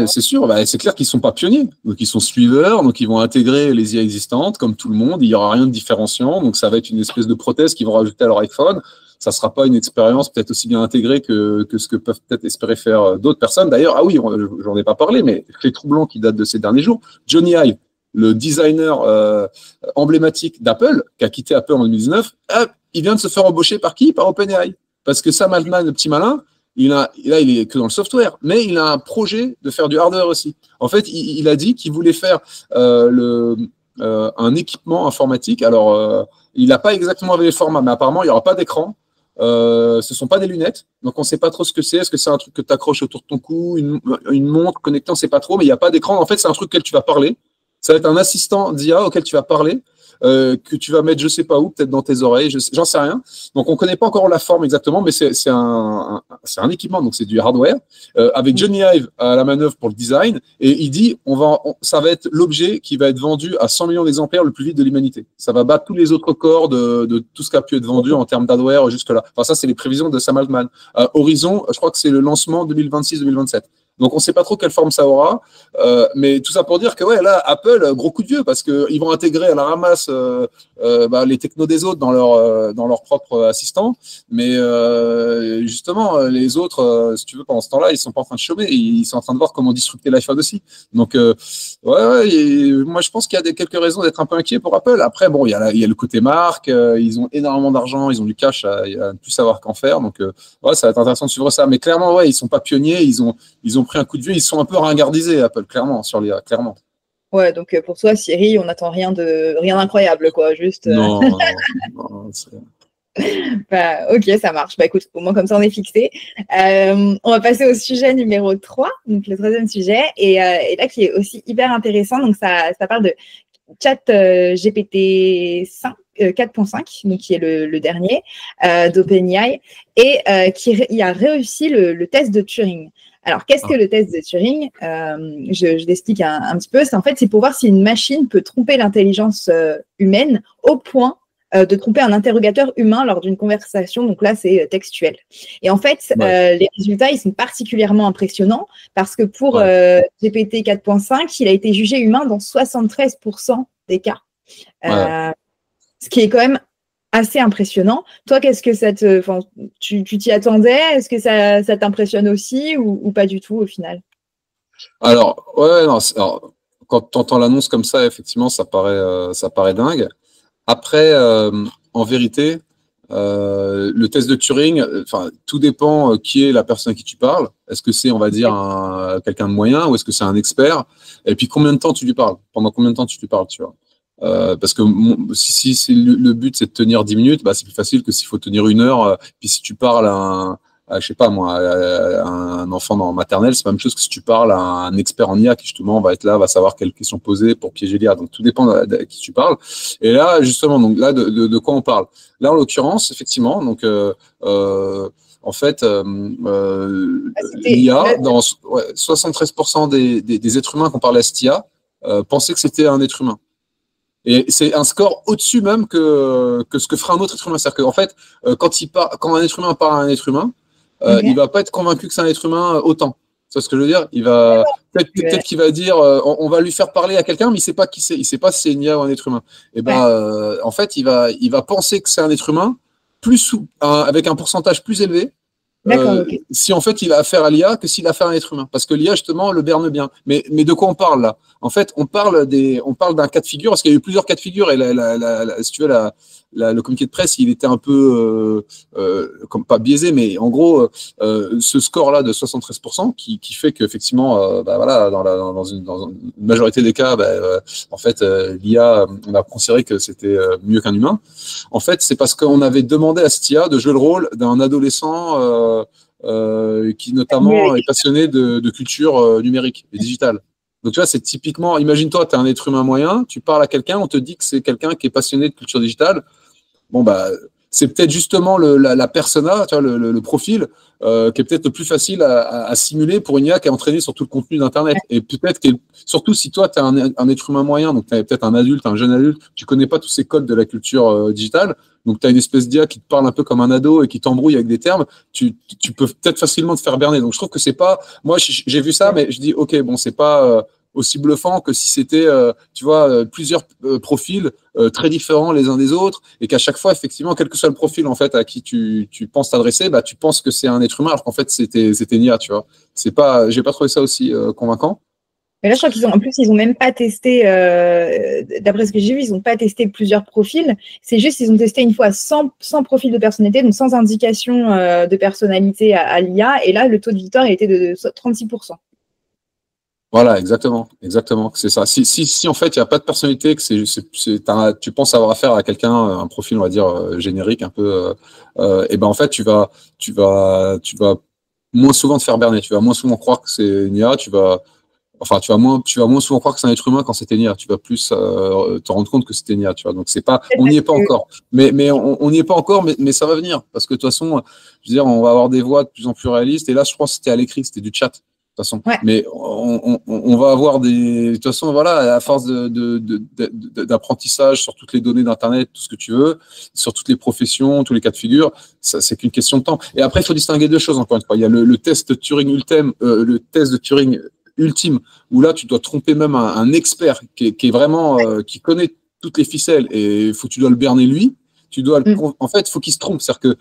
Speaker 2: c'est sûr. C'est clair qu'ils sont pas pionniers. Donc, ils sont suiveurs. Donc, ils vont intégrer les IA existantes, comme tout le monde. Il y aura rien de différenciant. Donc, ça va être une espèce de prothèse qu'ils vont rajouter à leur iPhone. Ça sera pas une expérience peut-être aussi bien intégrée que ce que peuvent peut-être espérer faire d'autres personnes. D'ailleurs, ah oui, j'en ai pas parlé, mais fait troublant qui date de ces derniers jours. Johnny Ive, le designer emblématique d'Apple, qui a quitté Apple en 2019, il vient de se faire embaucher par qui? Par OpenAI. Parce que Sam Altman, le petit malin, il est que dans le software, mais il a un projet de faire du hardware aussi. En fait, il a dit qu'il voulait faire un équipement informatique. Alors, il n'a pas exactement avec les formats, mais apparemment, il n'y aura pas d'écran. Ce ne sont pas des lunettes, donc on ne sait pas trop ce que c'est. Est-ce que c'est un truc que tu accroches autour de ton cou, une montre connectée, on ne sait pas trop, mais il n'y a pas d'écran. En fait, c'est un truc auquel tu vas parler. Ça va être un assistant d'IA auquel tu vas parler. Que tu vas mettre je sais pas où, peut-être dans tes oreilles, j'en sais rien. Donc on connaît pas encore la forme exactement, mais c'est un équipement, donc c'est du hardware avec Johnny Ive à la manœuvre pour le design, et il dit ça va être l'objet qui va être vendu à 100 millions d'exemplaires le plus vite de l'humanité. Ça va battre tous les autres records de tout ce qui a pu être vendu en termes d'hardware jusque là. Enfin ça c'est les prévisions de Sam Altman. Horizon, je crois que c'est le lancement 2026-2027. Donc, on ne sait pas trop quelle forme ça aura. Mais tout ça pour dire que, ouais, là, Apple, gros coup de vieux, parce qu'ils vont intégrer à la ramasse les technos des autres dans leur propre assistant. Mais justement, les autres, si tu veux, pendant ce temps-là, ils ne sont pas en train de chômer. Ils sont en train de voir comment disrupter l'iPhone aussi. Donc, moi, je pense qu'il y a quelques raisons d'être un peu inquiet pour Apple. Après, bon, il y a le côté marque. Ils ont énormément d'argent. Ils ont du cash à ne plus savoir qu'en faire. Donc, ça va être intéressant de suivre ça. Mais clairement, ouais, ils ne sont pas pionniers. Ils ont pris un coup de vieux, ils sont un peu ringardisés, Apple, clairement, sur l'IA, clairement.
Speaker 1: Ouais, donc pour toi, Siri, on n'attend rien d'incroyable, quoi, juste.
Speaker 2: Non,
Speaker 1: bah, ok, ça marche. Bah écoute, au moins comme ça, on est fixé. On va passer au sujet numéro 3, donc le troisième sujet, et là qui est aussi hyper intéressant. Donc ça parle de Chat GPT 4.5, donc qui est le dernier d'OpenAI, et qui a réussi le test de Turing. Alors, qu'est-ce que le test de Turing? Je l'explique un petit peu. C'est pour voir si une machine peut tromper l'intelligence humaine au point de tromper un interrogateur humain lors d'une conversation. Donc là, c'est textuel. Et en fait, les résultats, ils sont particulièrement impressionnants parce que pour GPT 4.5, il a été jugé humain dans 73% des cas. Ce qui est quand même assez impressionnant. Toi, qu'est-ce que tu t'y attendais? Est-ce que ça t'impressionne aussi ou pas du tout au final?
Speaker 2: Alors, quand tu entends l'annonce comme ça, effectivement, ça paraît dingue. Après, en vérité, Le test de Turing, tout dépend qui est la personne à qui tu parles. Est-ce que c'est, on va dire, quelqu'un de moyen ou est-ce que c'est un expert? Et puis, combien de temps tu lui parles? Pendant combien de temps tu lui parles, tu vois? Parce que si le but, c'est de tenir 10 minutes, bah, c'est plus facile que s'il faut tenir 1 heure. Puis si tu parles je sais pas moi, à un enfant dans maternelle, c'est la même chose que si tu parles à un expert en IA qui justement va être là, va savoir quelles questions poser pour piéger l'IA. Donc tout dépend de qui tu parles. Et là justement, donc là de quoi on parle? Là en l'occurrence, effectivement, donc en fait, l'IA, dans 73% des êtres humains qu'on parlait à cette IA, pensaient que c'était un être humain. Et c'est un score au-dessus même que ce que ferait un autre être humain. C'est-à-dire qu'en fait, quand un être humain parle à un être humain, il va pas être convaincu que c'est un être humain autant. C'est ce que je veux dire. Il va peut-être qu'il va dire, on va lui faire parler à quelqu'un, mais il sait pas qui c'est. Il sait pas si c'est une IA ou un être humain. Et ben, en fait, il va penser que c'est un être humain avec un pourcentage plus élevé. Si en fait il a affaire à l'IA que s'il a affaire à un être humain, parce que l'IA justement le berne bien. Mais de quoi on parle là? En fait, on parle d'un cas de figure, parce qu'il y a eu plusieurs cas de figure, et si tu veux, le communiqué de presse, il était un peu comme pas biaisé, mais en gros, ce score-là de 73% qui fait qu'effectivement, voilà, dans une majorité des cas, en fait, l'IA, on a considéré que c'était mieux qu'un humain. En fait, c'est parce qu'on avait demandé à cette IA de jouer le rôle d'un adolescent qui notamment est passionné de culture numérique et digitale. Donc, tu vois, c'est typiquement, imagine-toi, tu es un être humain moyen, tu parles à quelqu'un, on te dit que c'est quelqu'un qui est passionné de culture digitale. Bon, bah, c'est peut-être justement la persona, tu vois, le profil qui est peut-être le plus facile à simuler pour une IA qui est entraînée sur tout le contenu d'Internet. Et peut-être, surtout si toi, tu es un être humain moyen, donc tu es peut-être un adulte, un jeune adulte, tu connais pas tous ces codes de la culture digitale, donc tu as une espèce d'IA qui te parle un peu comme un ado et qui t'embrouille avec des termes, tu peux peut-être facilement te faire berner. Donc je trouve que c'est pas... Moi, j'ai vu ça, mais je dis, OK, bon, c'est pas... aussi bluffant que si c'était, tu vois, plusieurs profils très différents les uns des autres, et qu'à chaque fois, effectivement, quel que soit le profil en fait à qui tu penses t'adresser, bah tu penses que c'est un être humain, alors qu'en fait c'était une IA, tu vois. C'est pas, j'ai pas trouvé ça aussi convaincant.
Speaker 1: Mais là, je crois ils ont même pas testé, d'après ce que j'ai vu, ils n'ont pas testé plusieurs profils. C'est juste, ils ont testé une fois 100 profils de personnalité, donc sans indication de personnalité à l'IA. Et là, le taux de victoire a été de 36%.
Speaker 2: Voilà, exactement, c'est ça. Si en fait il n'y a pas de personnalité, que tu penses avoir affaire à quelqu'un, un profil on va dire générique un peu, et ben en fait tu vas moins souvent te faire berner, tu vas moins souvent croire que c'est une IA, tu vas moins souvent croire que c'est un être humain quand c'était une IA, tu vas plus te rendre compte que c'était une IA, tu vois. Donc c'est pas, on n'y est pas encore, mais on n'y est pas encore, mais ça va venir, parce que de toute façon, je veux dire, on va avoir des voix de plus en plus réalistes, et là je crois que c'était à l'écrit, c'était du chat. De toute façon. Ouais. Mais on va avoir de toute façon, voilà, à force d'apprentissage sur toutes les données d'Internet, tout ce que tu veux, sur toutes les professions, tous les cas de figure, c'est qu'une question de temps. Et après, il faut distinguer deux choses, encore une fois. Il y a le test Turing ultime, où là, tu dois tromper même un expert qui est vraiment, qui connaît toutes les ficelles, et tu dois le berner lui. En fait, il faut qu'il se trompe. C'est-à-dire que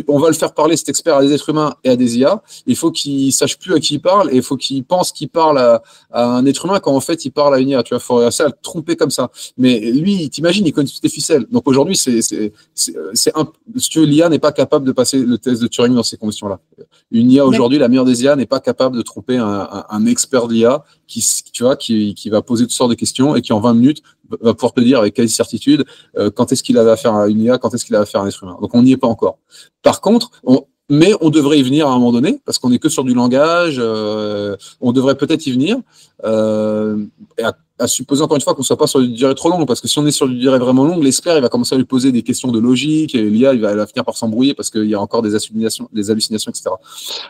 Speaker 2: on va le faire parler, cet expert, à des êtres humains et à des IA. Il faut qu'il sache plus à qui il parle, et il faut qu'il pense qu'il parle à un être humain quand en fait il parle à une IA. Tu vois, il faut réussir à le tromper comme ça. Mais lui, t'imagines, il connaît toutes les ficelles. Donc aujourd'hui, si tu veux, l'IA n'est pas capable de passer le test de Turing dans ces conditions-là. Une IA aujourd'hui, la meilleure des IA, n'est pas capable de tromper un expert de l'IA qui va poser toutes sortes de questions et qui en 20 minutes va pouvoir te dire avec quasi certitude quand est-ce qu'il avait affaire à une IA, quand est-ce qu'il a affaire à un être humain. Donc on n'y est pas encore. Par contre, on devrait y venir à un moment donné, parce qu'on n'est que sur du langage, on devrait peut-être y venir, à supposer encore une fois qu'on ne soit pas sur une durée trop longue, parce que si on est sur une durée vraiment longue, l'expert il va commencer à lui poser des questions de logique, et l'IA il va finir par s'embrouiller parce qu'il y a encore des hallucinations, etc.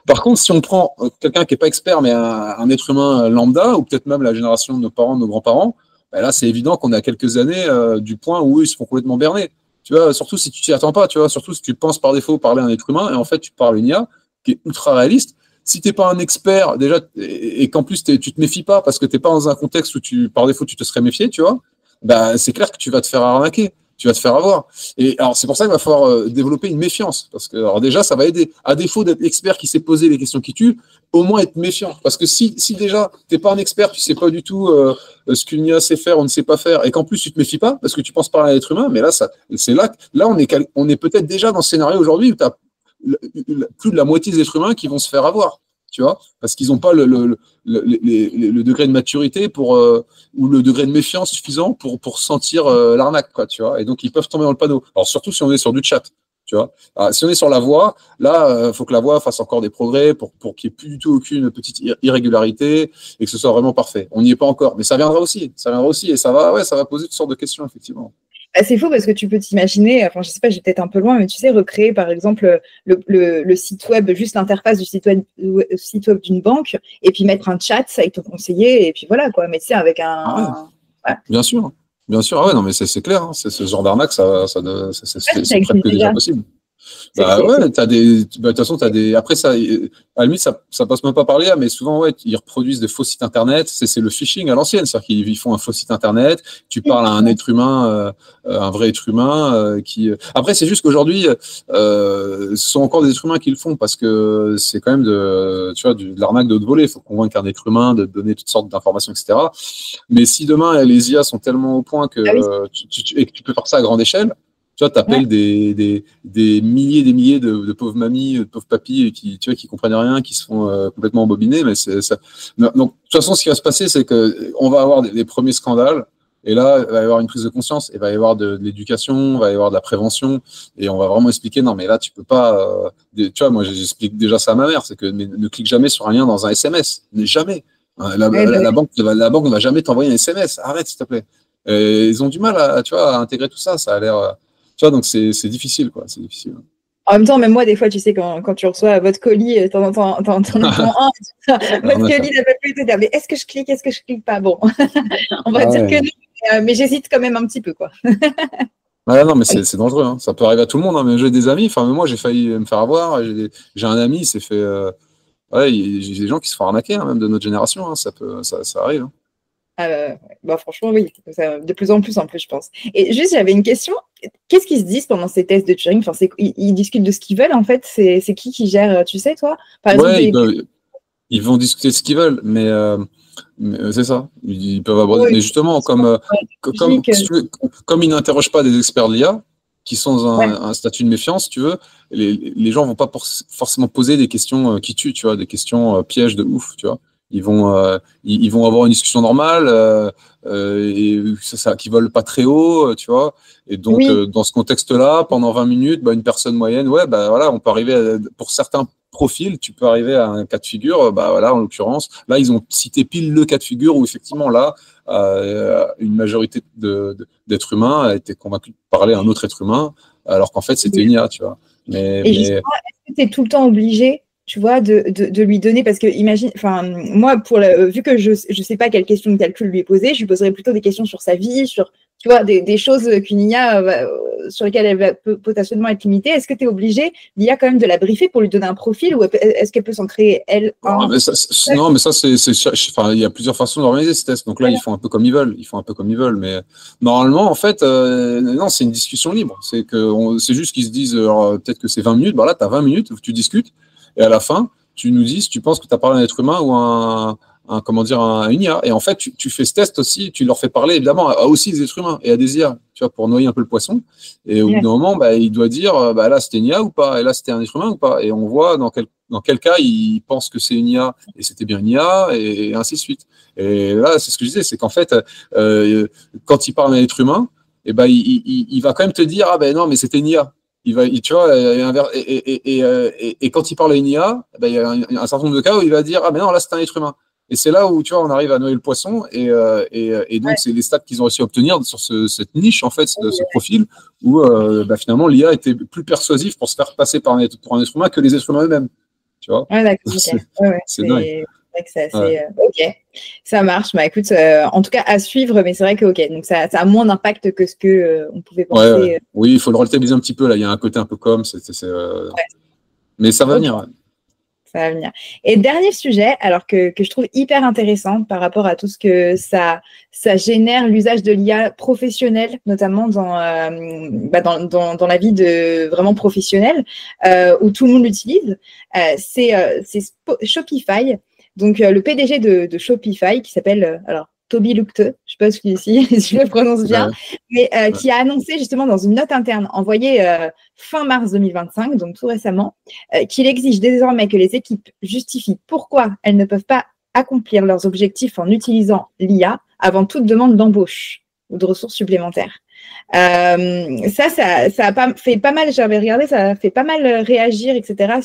Speaker 2: Par contre, si on prend quelqu'un qui n'est pas expert, mais un être humain lambda, ou peut-être même la génération de nos parents, de nos grands-parents, là c'est évident qu'on est à quelques années du point où ils se font complètement berner. Tu vois, surtout si tu t'y attends pas, tu vois, surtout si tu penses par défaut parler à un être humain, et en fait tu parles une IA qui est ultra réaliste. Si t'es pas un expert déjà, et qu'en plus tu te méfies pas parce que t'es pas dans un contexte où par défaut tu te serais méfié, tu vois, c'est clair que tu vas te faire arnaquer. tu vas te faire avoir. Et alors, c'est pour ça qu'il va falloir développer une méfiance. Parce que, alors déjà, ça va aider. À défaut d'être l'expert qui sait poser les questions qui tuent, au moins être méfiant. Parce que si déjà, t'es pas un expert, tu sais pas du tout ce qu'une IA sait faire ou ne sait pas faire, et qu'en plus, tu te méfies pas, parce que tu penses parler à l'être humain, mais là, c'est là on est peut-être déjà dans ce scénario aujourd'hui où tu as plus de la moitié des êtres humains qui vont se faire avoir. Tu vois, parce qu'ils n'ont pas le degré de maturité ou le degré de méfiance suffisant pour sentir l'arnaque, quoi, tu vois. Et donc, ils peuvent tomber dans le panneau. Alors, surtout si on est sur du chat, tu vois. Alors, si on est sur la voix, là, faut que la voix fasse encore des progrès pour qu'il n'y ait plus du tout aucune petite irrégularité et que ce soit vraiment parfait. On n'y est pas encore, mais ça viendra aussi. Ça viendra aussi et ça va poser toutes sortes de questions, effectivement.
Speaker 1: C'est faux parce que tu peux t'imaginer, enfin je sais pas, j'ai peut-être un peu loin, mais tu sais, recréer par exemple le site web, juste l'interface du site web d'une banque, et puis mettre un chat avec ton conseiller, et puis voilà quoi, mais tu sais, avec un...
Speaker 2: Ouais. Bien sûr, ah ouais, non mais c'est clair, hein, c'est ce genre d'arnaque, c'est presque déjà possible. Bah ouais, de toute façon, après ça, à la limite, ça passe même pas par l'IA, mais souvent, ouais, ils reproduisent des faux sites internet, c'est le phishing à l'ancienne, c'est-à-dire qu'ils font un faux site internet, tu parles à un être humain, un vrai être humain, après, c'est juste qu'aujourd'hui, ce sont encore des êtres humains qui le font, parce que c'est quand même de l'arnaque de haute volée, il faut convaincre un être humain de donner toutes sortes d'informations, etc. Mais si demain, les IA sont tellement au point que, et que tu peux faire ça à grande échelle, tu vois, t'appelles des milliers de pauvres mamies, de pauvres papis qui comprennent rien, qui se font complètement embobiner. Mais c'est ça. Donc, de toute façon, ce qui va se passer, c'est que on va avoir des premiers scandales. Et là, il va y avoir une prise de conscience. Il va y avoir de l'éducation, il va y avoir de la prévention. Et on va vraiment expliquer, non, mais là, tu peux pas. Tu vois, moi, j'explique déjà ça à ma mère. C'est que ne clique jamais sur un lien dans un SMS. Jamais. La banque ne va jamais t'envoyer un SMS. Arrête, s'il te plaît. Ils ont du mal à intégrer tout ça. Ça a l'air. Tu vois, donc c'est difficile, quoi. C'est difficile.
Speaker 1: En même temps, même moi, des fois, tu sais, quand tu reçois votre colis, t'en entends un, votre colis n'a pas pu te dire, mais est-ce que je clique pas? Bon, on va dire que non, mais j'hésite quand même un petit peu, quoi.
Speaker 2: Non, mais c'est dangereux, hein. Ça peut arriver à tout le monde, hein. Mais j'ai des amis, enfin, moi, j'ai failli me faire avoir. J'ai un ami, il s'est fait. J'ai des gens qui se font arnaquer, hein, même de notre génération, hein. Ça arrive, hein.
Speaker 1: Franchement, oui, de plus en plus, je pense. Et juste, j'avais une question. Qu'est-ce qu'ils se disent pendant ces tests de Turing? Enfin, ils discutent de ce qu'ils veulent, en fait. C'est qui gère, tu sais, toi? Par exemple,
Speaker 2: ils vont discuter de ce qu'ils veulent, mais c'est ça. Ils peuvent aborder. Mais justement, comme ils n'interrogent pas des experts de l'IA, qui sont dans un statut de méfiance, tu veux, les gens vont pas forcément poser des questions qui tuent, tu vois, des questions pièges de ouf, tu vois. Ils vont avoir une discussion normale et qui vole pas très haut, tu vois. Et donc, dans ce contexte-là, pendant 20 minutes, une personne moyenne, voilà, on peut arriver pour certains profils, tu peux arriver à un cas de figure. Voilà, en l'occurrence, là, ils ont cité pile le cas de figure où effectivement là, une majorité d'êtres humains a été convaincue de parler à un autre être humain, alors qu'en fait, c'était une IA, tu vois.
Speaker 1: Est-ce que tu es tout le temps obligé, tu vois, de lui donner, parce que imagine, enfin, moi, vu que je sais pas quelle question de calcul lui poser, je lui poserais plutôt des questions sur sa vie, sur, tu vois, des choses qu'une IA, sur lesquelles elle peut potentiellement être limitée. Est-ce que tu es obligé, l'IA, quand même, de la briefer pour lui donner un profil, ou est-ce qu'elle peut s'en créer, elle, un?
Speaker 2: Non, mais ça, il y a plusieurs façons d'organiser ce test. Donc là, ils font un peu comme ils veulent. Mais normalement, en fait, non, c'est une discussion libre. C'est juste qu'ils se disent, peut-être que c'est 20 minutes. Là, tu as 20 minutes où tu discutes. Et à la fin, tu nous dis si tu penses que tu as parlé à un être humain ou une IA. Et en fait, tu fais ce test aussi, tu leur fais parler évidemment à aussi des êtres humains et à des IA, tu vois, pour noyer un peu le poisson. Et au bout d'un moment, il doit dire, là, c'était une IA ou pas, et là, c'était un être humain ou pas. Et on voit dans quel cas il pense que c'est une IA et c'était bien une IA, et ainsi de suite. Et là, c'est ce que je disais, c'est qu'en fait, quand il parle à un être humain, il va quand même te dire, non, mais c'était une IA. Tu vois, et quand il parle à une IA, il y a un certain nombre de cas où il va dire, mais non, là, c'est un être humain. Et c'est là où, tu vois, on arrive à noyer le poisson, et donc, c'est les stats qu'ils ont réussi à obtenir sur cette niche, en fait, de ce profil, où finalement, l'IA était plus persuasif pour se faire passer pour un être humain que les êtres humains eux-mêmes. Tu vois,
Speaker 1: d'accord.
Speaker 2: C'est dingue.
Speaker 1: Ok, ça marche. Écoute, en tout cas à suivre, mais c'est vrai que donc ça a moins d'impact que ce que on pouvait penser.
Speaker 2: Oui, il faut le relativiser un petit peu. Là, il y a un côté un peu comme, mais ça va venir.
Speaker 1: Ça va venir. Et dernier sujet, alors que je trouve hyper intéressant par rapport à tout ce que ça génère, l'usage de l'IA professionnelle, notamment dans la vie de vraiment professionnelle, où tout le monde l'utilise, c'est Shopify. Donc, le PDG de Shopify, qui s'appelle Toby Lütke, je ne sais pas si je le prononce bien, mais qui a annoncé justement dans une note interne envoyée fin mars 2025, donc tout récemment, qu'il exige désormais que les équipes justifient pourquoi elles ne peuvent pas accomplir leurs objectifs en utilisant l'IA avant toute demande d'embauche ou de ressources supplémentaires. Ça a fait pas mal, j'avais regardé, ça a fait pas mal réagir, etc.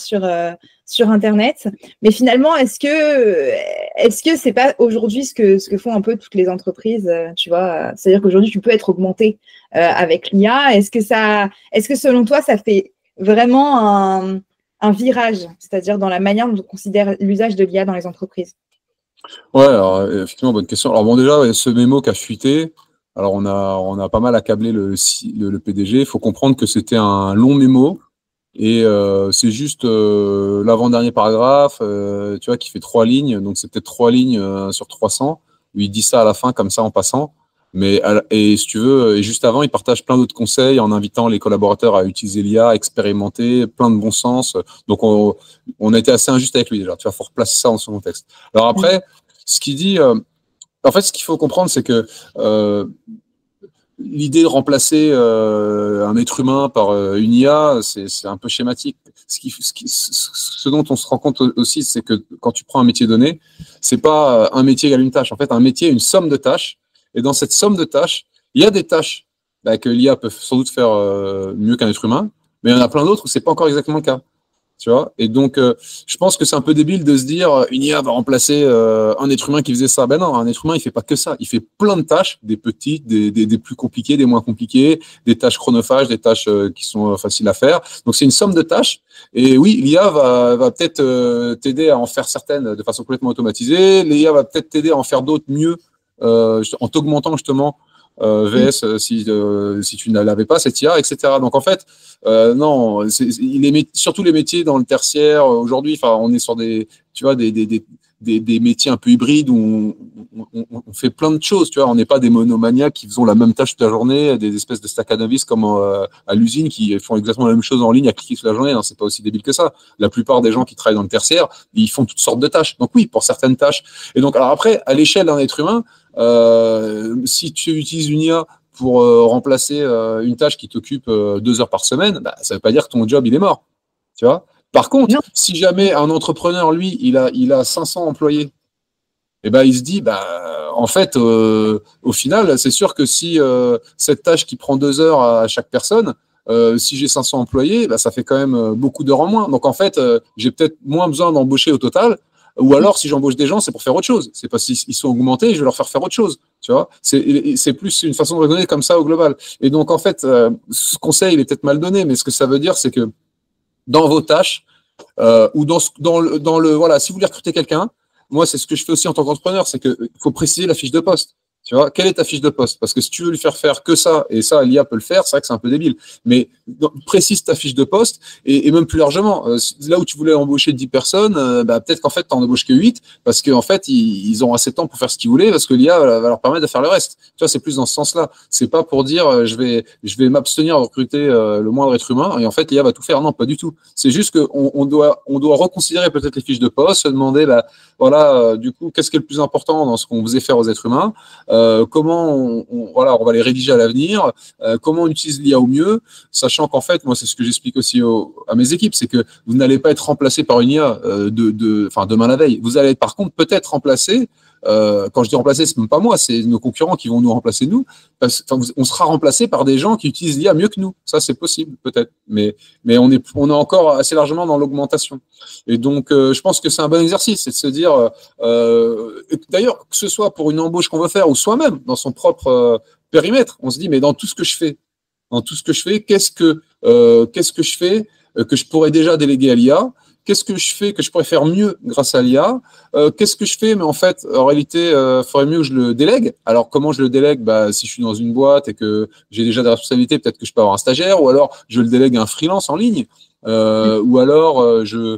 Speaker 1: sur Internet. Mais finalement, est-ce que c'est pas aujourd'hui ce que font un peu toutes les entreprises, tu vois, c'est-à-dire qu'aujourd'hui, tu peux être augmenté avec l'IA. Est-ce que selon toi, ça fait vraiment un virage, c'est-à-dire dans la manière dont on considère l'usage de l'IA dans les entreprises?
Speaker 2: Ouais, alors effectivement, bonne question. Alors bon, déjà, ce mémo qui a fuité, alors on a pas mal accablé le PDG. Il faut comprendre que c'était un long mémo et c'est juste l'avant-dernier paragraphe, tu vois, qui fait 3 lignes. Donc c'est peut-être 3 lignes sur 300. Il dit ça à la fin comme ça en passant. Et si tu veux, et juste avant, il partage plein d'autres conseils en invitant les collaborateurs à utiliser l'IA, expérimenter, plein de bon sens. Donc on a été assez injuste avec lui déjà. Tu vois, faut replacer ça dans son contexte. Alors après, ce qu'il dit. En fait, ce qu'il faut comprendre, c'est que l'idée de remplacer un être humain par une IA, c'est un peu schématique. Ce dont on se rend compte aussi, c'est que quand tu prends un métier donné, c'est pas un métier égale une tâche. En fait, un métier est une somme de tâches. Et dans cette somme de tâches, il y a des tâches que l'IA peut sans doute faire mieux qu'un être humain, mais il y en a plein d'autres où c'est pas encore exactement le cas. Tu vois, et donc, je pense que c'est un peu débile de se dire une IA va remplacer un être humain qui faisait ça. Ben non, un être humain, il fait pas que ça. Il fait plein de tâches, des petites, des plus compliquées, des moins compliquées, des tâches chronophages, des tâches qui sont faciles à faire. Donc, c'est une somme de tâches. Et oui, l'IA va peut-être t'aider à en faire certaines de façon complètement automatisée. L'IA va peut-être t'aider à en faire d'autres mieux en t'augmentant justement VS si tu ne l'avais pas, cette IA, etc. Donc en fait, non, surtout les métiers dans le tertiaire aujourd'hui, on est sur des métiers un peu hybrides où on fait plein de choses, tu vois, on n'est pas des monomaniaques qui font la même tâche toute la journée, des espèces de staccanovistes comme à l'usine qui font exactement la même chose en ligne à cliquer toute la journée. Non, c'est pas aussi débile que ça. La plupart des gens qui travaillent dans le tertiaire, ils font toutes sortes de tâches. Donc oui, pour certaines tâches. Et donc alors après, à l'échelle d'un être humain, si tu utilises une IA pour remplacer une tâche qui t'occupe 2 heures par semaine, ça veut pas dire que ton job il est mort, tu vois. Par contre, si jamais un entrepreneur, lui, il a 500 employés, et il se dit, en fait, au final, c'est sûr que si cette tâche qui prend 2 heures à chaque personne, si j'ai 500 employés, ça fait quand même beaucoup d'heures en moins. Donc en fait, j'ai peut-être moins besoin d'embaucher au total. Ou alors, si j'embauche des gens, c'est pour faire autre chose. C'est parce qu'ils sont augmentés, je vais leur faire autre chose. Tu vois, c'est plus une façon de raisonner comme ça au global. Et donc, en fait, ce conseil, il est peut-être mal donné, mais ce que ça veut dire, c'est que dans vos tâches, ou voilà, si vous voulez recruter quelqu'un, moi, c'est ce que je fais aussi en tant qu'entrepreneur, c'est qu'il faut préciser la fiche de poste. Tu vois, quelle est ta fiche de poste? Parce que si tu veux lui faire que ça, et ça, l'IA peut le faire, c'est vrai que c'est un peu débile. Mais précise ta fiche de poste, et même plus largement, là où tu voulais embaucher 10 personnes, peut-être qu'en fait, tu n'en embauches que 8, parce qu'en fait, ils ont assez de temps pour faire ce qu'ils voulaient, parce que l'IA va leur permettre de faire le reste. Tu vois, c'est plus dans ce sens-là. C'est pas pour dire, je vais m'abstenir de recruter le moindre être humain, et en fait, l'IA va tout faire. Non, pas du tout. C'est juste qu'on doit reconsidérer peut-être les fiches de poste, se demander, voilà, du coup, qu'est-ce qui est le plus important dans ce qu'on faisait faire aux êtres humains? Comment on va les rédiger à l'avenir, comment on utilise l'IA au mieux, sachant qu'en fait, moi, c'est ce que j'explique aussi à mes équipes, c'est que vous n'allez pas être remplacé par une IA demain la veille. Vous allez par contre peut-être remplacé. Quand je dis remplacer, c'est même pas moi, c'est nos concurrents qui vont nous remplacer nous. On sera remplacé par des gens qui utilisent l'IA mieux que nous. Ça, c'est possible, peut-être. Mais on est encore assez largement dans l'augmentation. Et donc, je pense que c'est un bon exercice, c'est de se dire, d'ailleurs, que ce soit pour une embauche qu'on veut faire ou soi-même, dans son propre périmètre, on se dit, mais dans tout ce que je fais, qu'est-ce que je fais que je pourrais déjà déléguer à l'IA? qu'est-ce que je fais que je pourrais faire mieux grâce à l'IA? Qu'est-ce que je fais, mais en fait, en réalité, il faudrait mieux que je le délègue. Alors, comment je le délègue? Si je suis dans une boîte et que j'ai déjà des responsabilités, peut-être que je peux avoir un stagiaire, ou alors je le délègue à un freelance en ligne. Ou alors je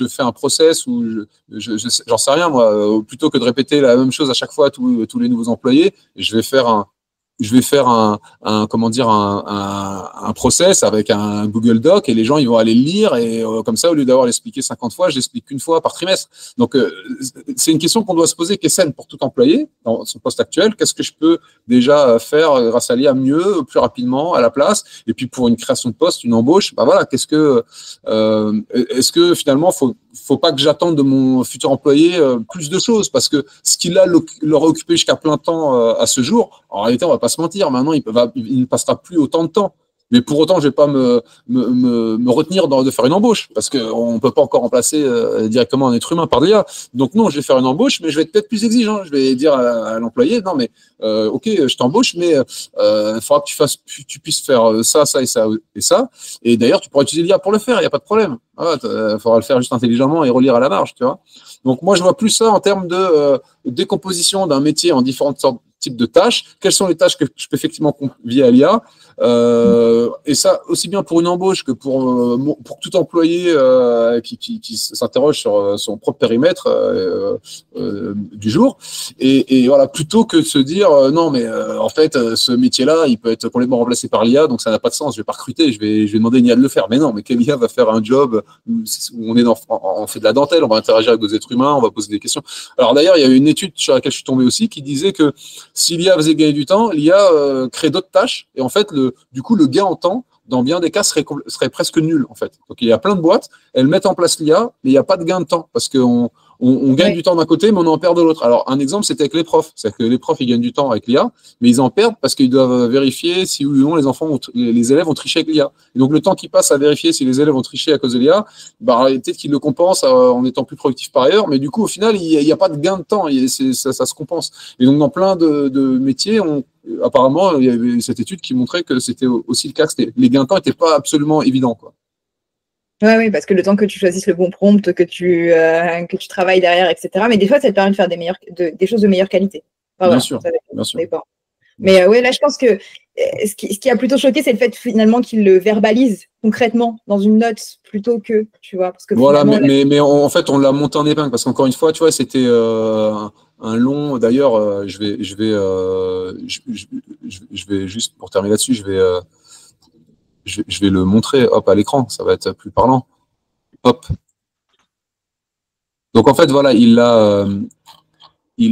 Speaker 2: fais un process où j'en sais rien moi, plutôt que de répéter la même chose à chaque fois à tous les nouveaux employés, je vais faire un process avec un Google Doc et les gens ils vont aller le lire et comme ça au lieu d'avoir l'expliqué 50 fois, je l'explique qu'une fois par trimestre. Donc c'est une question qu'on doit se poser qui est saine pour tout employé dans son poste actuel. Qu'est-ce que je peux déjà faire grâce à l'IA mieux, plus rapidement, à la place? Et puis pour une création de poste, une embauche, voilà, est-ce que finalement faut pas que j'attende de mon futur employé plus de choses, parce que ce qu'il l'aura occupé jusqu'à plein temps à ce jour, en réalité, on va pas se mentir, maintenant il ne passera plus autant de temps. Mais pour autant, je vais pas me retenir de faire une embauche, parce qu'on peut pas encore remplacer directement un être humain par l'IA. Donc non, je vais faire une embauche, mais je vais être peut-être plus exigeant. Je vais dire à l'employé, non mais ok, je t'embauche, mais il faudra que tu puisses faire ça, ça et ça et ça. Et d'ailleurs, tu pourras utiliser l'IA pour le faire, il n'y a pas de problème. Il faudra le faire juste intelligemment et relire à la marge, tu vois. Donc moi, je vois plus ça en termes de décomposition d'un métier en différentes types de tâches. Quelles sont les tâches que je peux effectivement confier à l'IA? Et ça, aussi bien pour une embauche que pour tout employé qui s'interroge sur son propre périmètre du jour. Et voilà, plutôt que de se dire non, mais en fait, ce métier-là, il peut être complètement remplacé par l'IA, donc ça n'a pas de sens. Je vais pas recruter, je vais demander à une IA de le faire. Mais non, mais quelle IA va faire un job où on fait de la dentelle, on va interagir avec des êtres humains, on va poser des questions. Alors d'ailleurs, il y a une étude sur laquelle je suis tombé aussi qui disait que si l'IA faisait gagner du temps, l'IA crée d'autres tâches. Et en fait, du coup, le gain en temps, dans bien des cas, serait presque nul, en fait. Donc, il y a plein de boîtes, elles mettent en place l'IA, mais il n'y a pas de gain de temps, parce qu'on gagne du temps d'un côté, mais on en perd de l'autre. Alors, un exemple, c'était avec les profs. C'est-à-dire que les profs, ils gagnent du temps avec l'IA, mais ils en perdent parce qu'ils doivent vérifier si oui ou non les élèves ont triché avec l'IA. Et donc, le temps qu'ils passent à vérifier si les élèves ont triché à cause de l'IA, peut-être qu'ils le compensent en étant plus productifs par ailleurs, mais du coup, au final, il n'y a pas de gain de temps, ça se compense. Et donc, dans plein de métiers, apparemment, il y avait cette étude qui montrait que c'était aussi le cas, que les gains de temps n'étaient pas absolument évidents, quoi.
Speaker 1: Oui, parce que le temps que tu choisisses le bon prompt, que tu travailles derrière, etc. Mais des fois, ça te permet de faire des choses de meilleure qualité.
Speaker 2: Bien sûr, bien sûr.
Speaker 1: Mais ouais, là, je pense que ce qui a plutôt choqué, c'est le fait finalement qu'il le verbalise concrètement dans une note plutôt que, tu vois. Parce que
Speaker 2: voilà, mais en fait, on l'a monté en épingle parce qu'encore une fois, tu vois, c'était un long. D'ailleurs, je vais juste pour terminer là-dessus, je vais le montrer, hop, à l'écran, ça va être plus parlant. Hop. Donc en fait, voilà, il l'a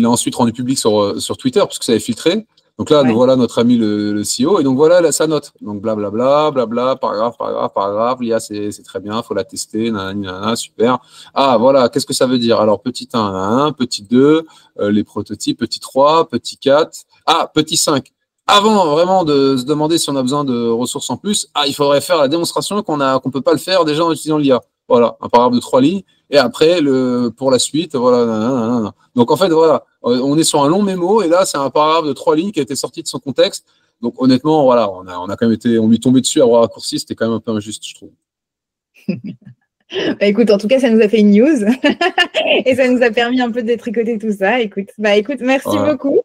Speaker 2: ensuite rendu public sur Twitter puisque ça avait filtré. Donc là, voilà notre ami le CEO, et donc voilà sa note. Donc blablabla, paragraphe, l'IA c'est très bien, faut la tester, nanana, super. Ah voilà, qu'est-ce que ça veut dire? Alors petit 1, petit 2, les prototypes, petit 3, petit 4, petit 5. Avant vraiment de se demander si on a besoin de ressources en plus, il faudrait faire la démonstration qu'on peut pas le faire déjà en utilisant l'IA. Voilà, un paragraphe de 3 lignes. Et après, pour la suite, voilà. Nanana. Donc, en fait, voilà, on est sur un long mémo. Et là, c'est un paragraphe de 3 lignes qui a été sorti de son contexte. Donc, honnêtement, voilà, on a quand même on lui tombait dessus à bras raccourcis. C'était quand même un peu injuste, je trouve.
Speaker 1: Écoute, en tout cas, ça nous a fait une news. Et ça nous a permis un peu de détricoter tout ça. Écoute, merci beaucoup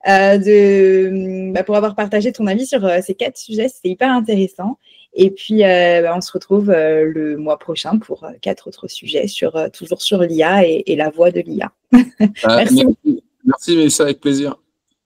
Speaker 1: pour avoir partagé ton avis sur ces 4 sujets. C'était hyper intéressant. Et puis, on se retrouve le mois prochain pour 4 autres sujets, toujours sur l'IA et la voix de l'IA.
Speaker 2: Merci, Mélissa, avec plaisir.